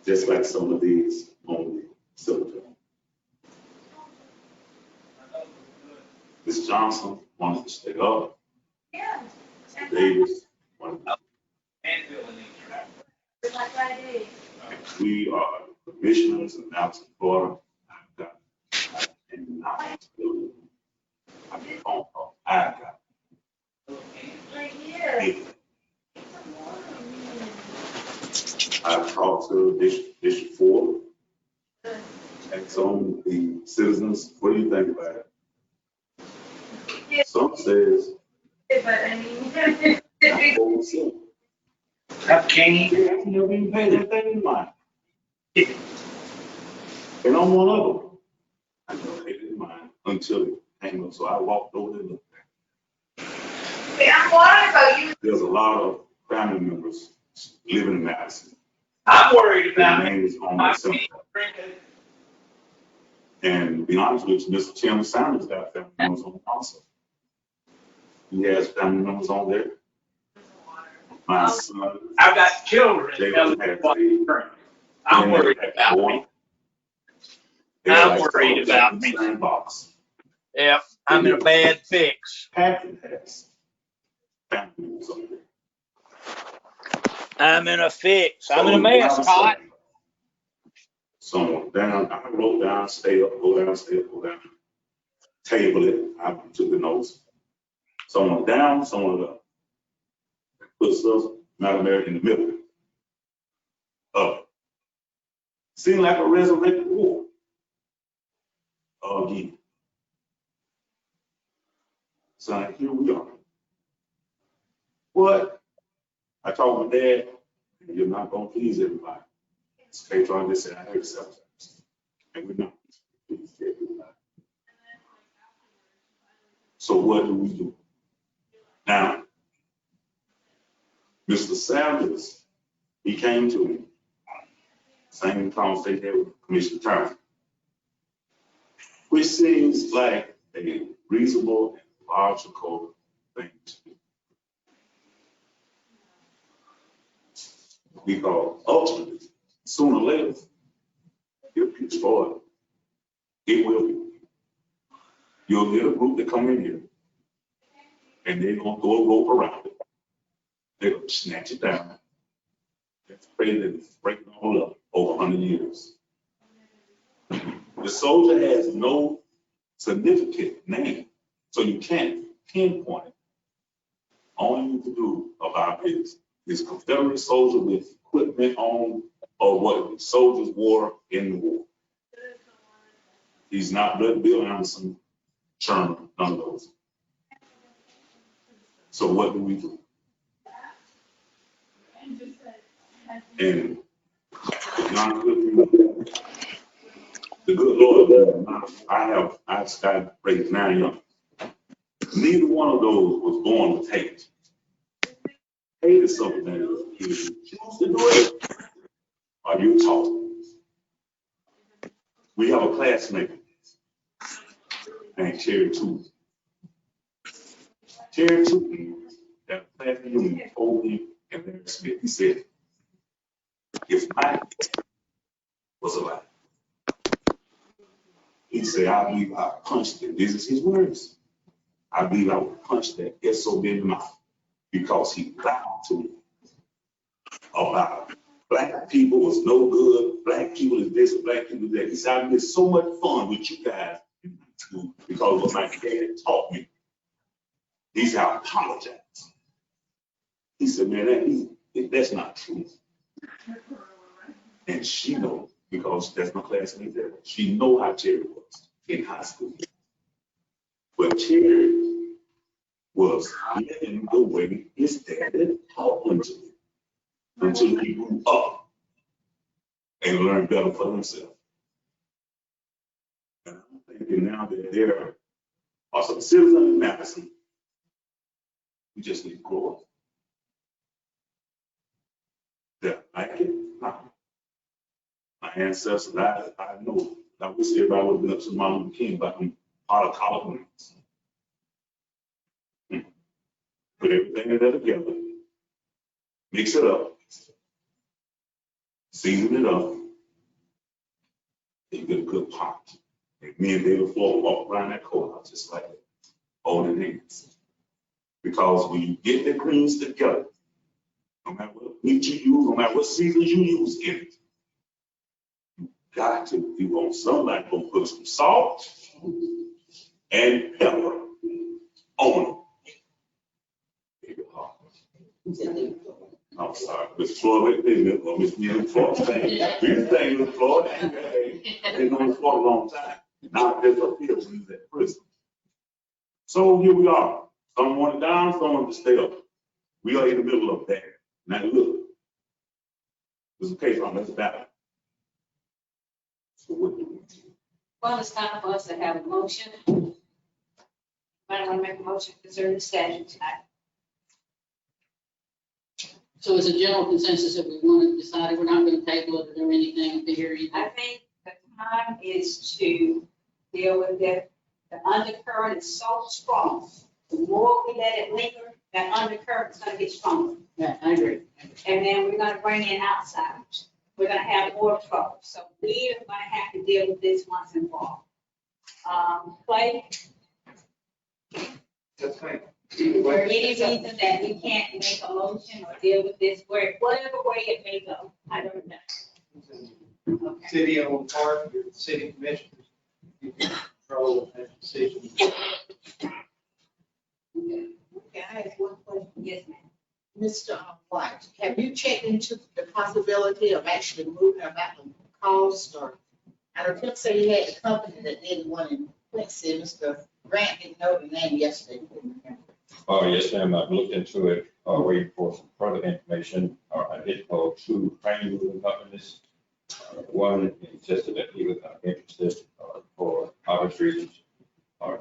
S22: Just like some of these on the cemetery. Miss Johnson wanted to stay up. Mr. Davis wanted to. We are commissioners in Madison, Florida. I've got, and now it's building. I've been phone call. I've got. I've talked to District 4 and some of the citizens. What do you think about it? Some says.
S4: Have Kenny.
S22: I've never even paid anything in mind. And I'm one of them. I never paid it in mind until it came up. So I walked over and looked at it. There's a lot of family members living in Madison.
S4: I'm worried about
S22: their names on the cemetery. And to be honest with you, Mr. Chairman Sanders got family members on also. He has family members on there. My son.
S4: I've got children. I'm worried about me. I'm worried about me. Yep, I'm in a bad fix.
S22: Patrick has family members on there.
S4: I'm in a fix. I'm in a mess, Todd.
S22: So down, I wrote down, stay up, go down, stay up, go down. Table it. I took the notes. Someone down, someone up. Put stuff, Madam Mayor, in the middle. Up. Seemed like a resurrected war. Again. So here we are. What? I told my dad, you're not going to please everybody. It's okay, trying to say I heard several times. And we're not please everybody. So what do we do? Now, Mr. Sanders, he came to me. Same conversation here with Commissioner Turner. Which seems like a reasonable and logical thing to do. Because ultimately, sooner or later, it'll be destroyed. It will be. You'll get a group that come in here, and they're going to throw a rope around it. They're going to snatch it down. That's crazy that it's breaking all up over 100 years. The soldier has no significant name, so you can't pinpoint it. All you need to do about it is Confederate soldier with equipment on, or what soldiers wore in the war. He's not Bill Anderson, Sherman, none of those. So what do we do? And the good Lord, I've started raised 9 young. Neither one of those was born with hate. Hate is something that you choose to do it, or you taught. We have a classmate named Cherry Tooth. Cherry Tooth, that class reunion told me and Larry Smith, he said, if my was alive, he said, I believe I punched it. This is his words. I believe I would punch that SOB in the mouth because he lied to me about black people was no good, black people is this, black people is that. He said, I had so much fun with you guys in school because of what my dad taught me. He said, I apologize. He said, man, that's not true. And she knows, because that's my classmate there. She know how Terry was in high school. But Terry was living the way his dad had taught him to until he grew up and learned better for himself. And I'm thinking now that there are some citizens in Madison, we just need to grow up. That like it? No. My ancestors, I know. I wish everybody would have been up to Martin Luther King about them pot of collard greens. Put everything in there together. Mix it up. Season it up. You get a good pot. And me and David Floyd walk around that courthouse just like that, holding hands. Because when you get the greens together, no matter what meat you use, no matter what seasons you use in it, you got to, you want somebody to put some salt and pepper on it. I'm sorry, Mr. Floyd, Miss Neal Floyd, we saying Mr. Floyd, I've been on this for a long time. Now there's a field when he's at prison. So here we are. Some want it down, some want it to stay up. We are in the middle of that. Now look, this is a case on this battle. So what do we do?
S12: Well, it's time for us to have a motion. I want to make a motion concerning the statute tonight.
S21: So it's a general consensus that we want to decide, we're not going to table it or do anything to hear you.
S12: I think the time is to deal with it. The undercurrent is so strong. The more we let it linger, that undercurrent is going to get stronger.
S21: Yeah, I agree.
S12: And then we're going to bring in outsiders. We're going to have more trouble. So we are going to have to deal with this once and for all. Clay?
S5: That's fine.
S12: For any reason that we can't make a motion or deal with this, whatever way it may go, I don't know. Okay.
S5: City-owned park, your city commissioners, you can control that decision.
S12: Okay, I have one question. Yes, ma'am.
S20: Mr. White, have you checked into the possibility of actually moving about the cost or, I don't think so you had a company that did one in Quincy, Mr. Grant didn't know the name yesterday.
S1: Oh, yes, ma'am. I've looked into it, waiting for some further information. I did call 2 train moving companies. One insisted that he was not interested for obvious reasons.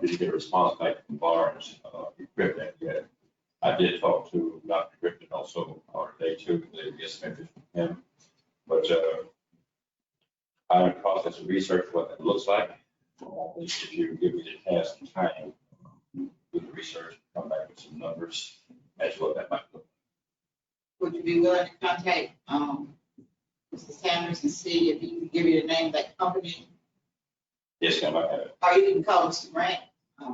S1: Didn't get a response back from Barnes equipment yet. I did talk to Dr. Griffin also, day 2, they just finished with him. But I'm in the process of research what that looks like. If you give me the task and time, do the research, come back with some numbers, as what that might look
S20: Would you be willing to contact, Mr. Sanders and see if he can give you the name of that company?
S1: Yes, ma'am, I have it.
S20: Or you can call Mr. Grant?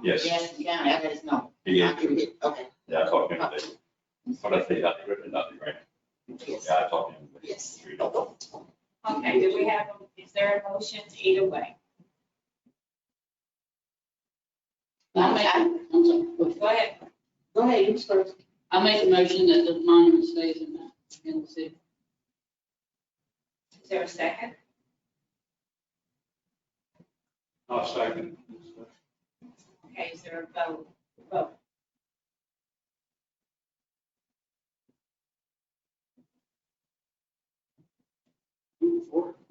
S1: Yes.
S20: Yes, County, I got his number.
S1: He
S20: I'll
S1: gave
S20: give you it. Okay.
S1: Yeah, I talked to him today. What did I say, Dr. Griffin, Dr. Grant?
S20: Yes.
S1: Yeah, I talked to him.
S20: Yes.
S12: Okay, do we have, is there a motion either way?
S21: I'm sorry.
S12: Go ahead.
S20: Go ahead, you first.
S21: I make a motion that the monument stays in the city.
S12: Is there a second?
S3: I'll second.
S12: Okay, is there a vote? Vote.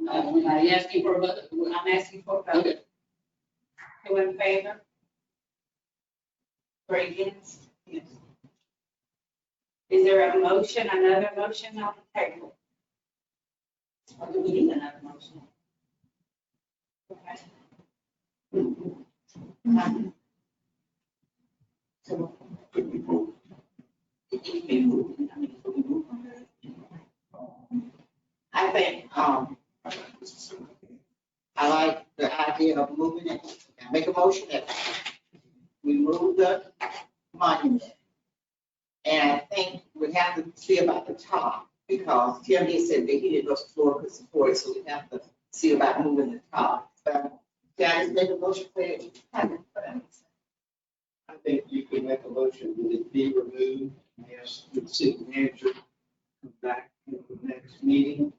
S21: Are you asking for a vote?
S12: I'm asking for a vote.
S21: Okay.
S12: Who in favor? 3 against? Yes. Is there a motion, another motion on the table? Or do we need another motion? Okay.
S20: I think, I like the idea of moving it, and make a motion that we move the monument. And I think we have to see about the top, because Tim did say that he didn't go to floor could support it, so we have to see about moving the top. So, can I just make a motion for it?
S5: I think you could make a motion that it be removed, yes, the city manager come back in the next meeting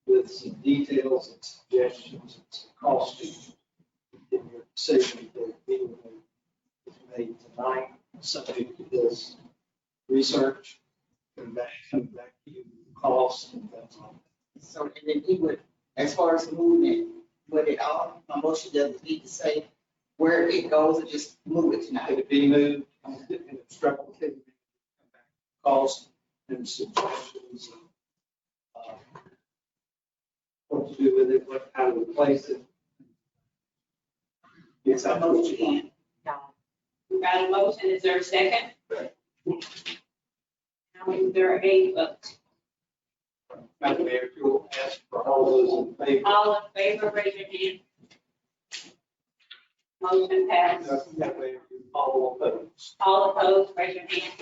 S5: with some details and suggestions and some costing. In your decision that it be removed is made tonight, subject to this research, come back to you, costs and things like that.
S20: So, and then he would, as far as the movement, would it all, my motion doesn't need to say where it goes, or just move it tonight?
S5: Could it be moved and instruct the city to come back, costs and suggestions, what to do with it, how to replace it.
S20: Yes, I motion in.
S12: We got a motion, is there a second? Now, is there a vote?
S18: Madam Mayor, if you'll ask for all those in favor.
S12: All in favor, raise your hand. Motion passed.
S18: Madam Mayor, all opposed.
S12: All opposed, raise your hand.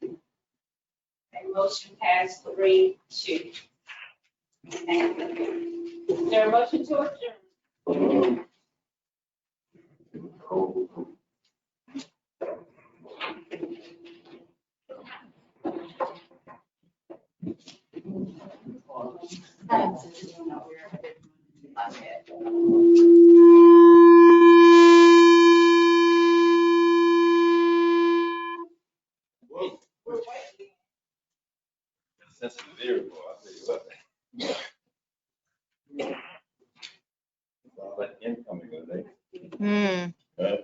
S12: Okay, motion passed 3-2. Thank you. Is there a motion to adjourn?
S1: That's a variable, I'll tell you what. All that incoming, I think.
S17: Hmm.
S1: Right?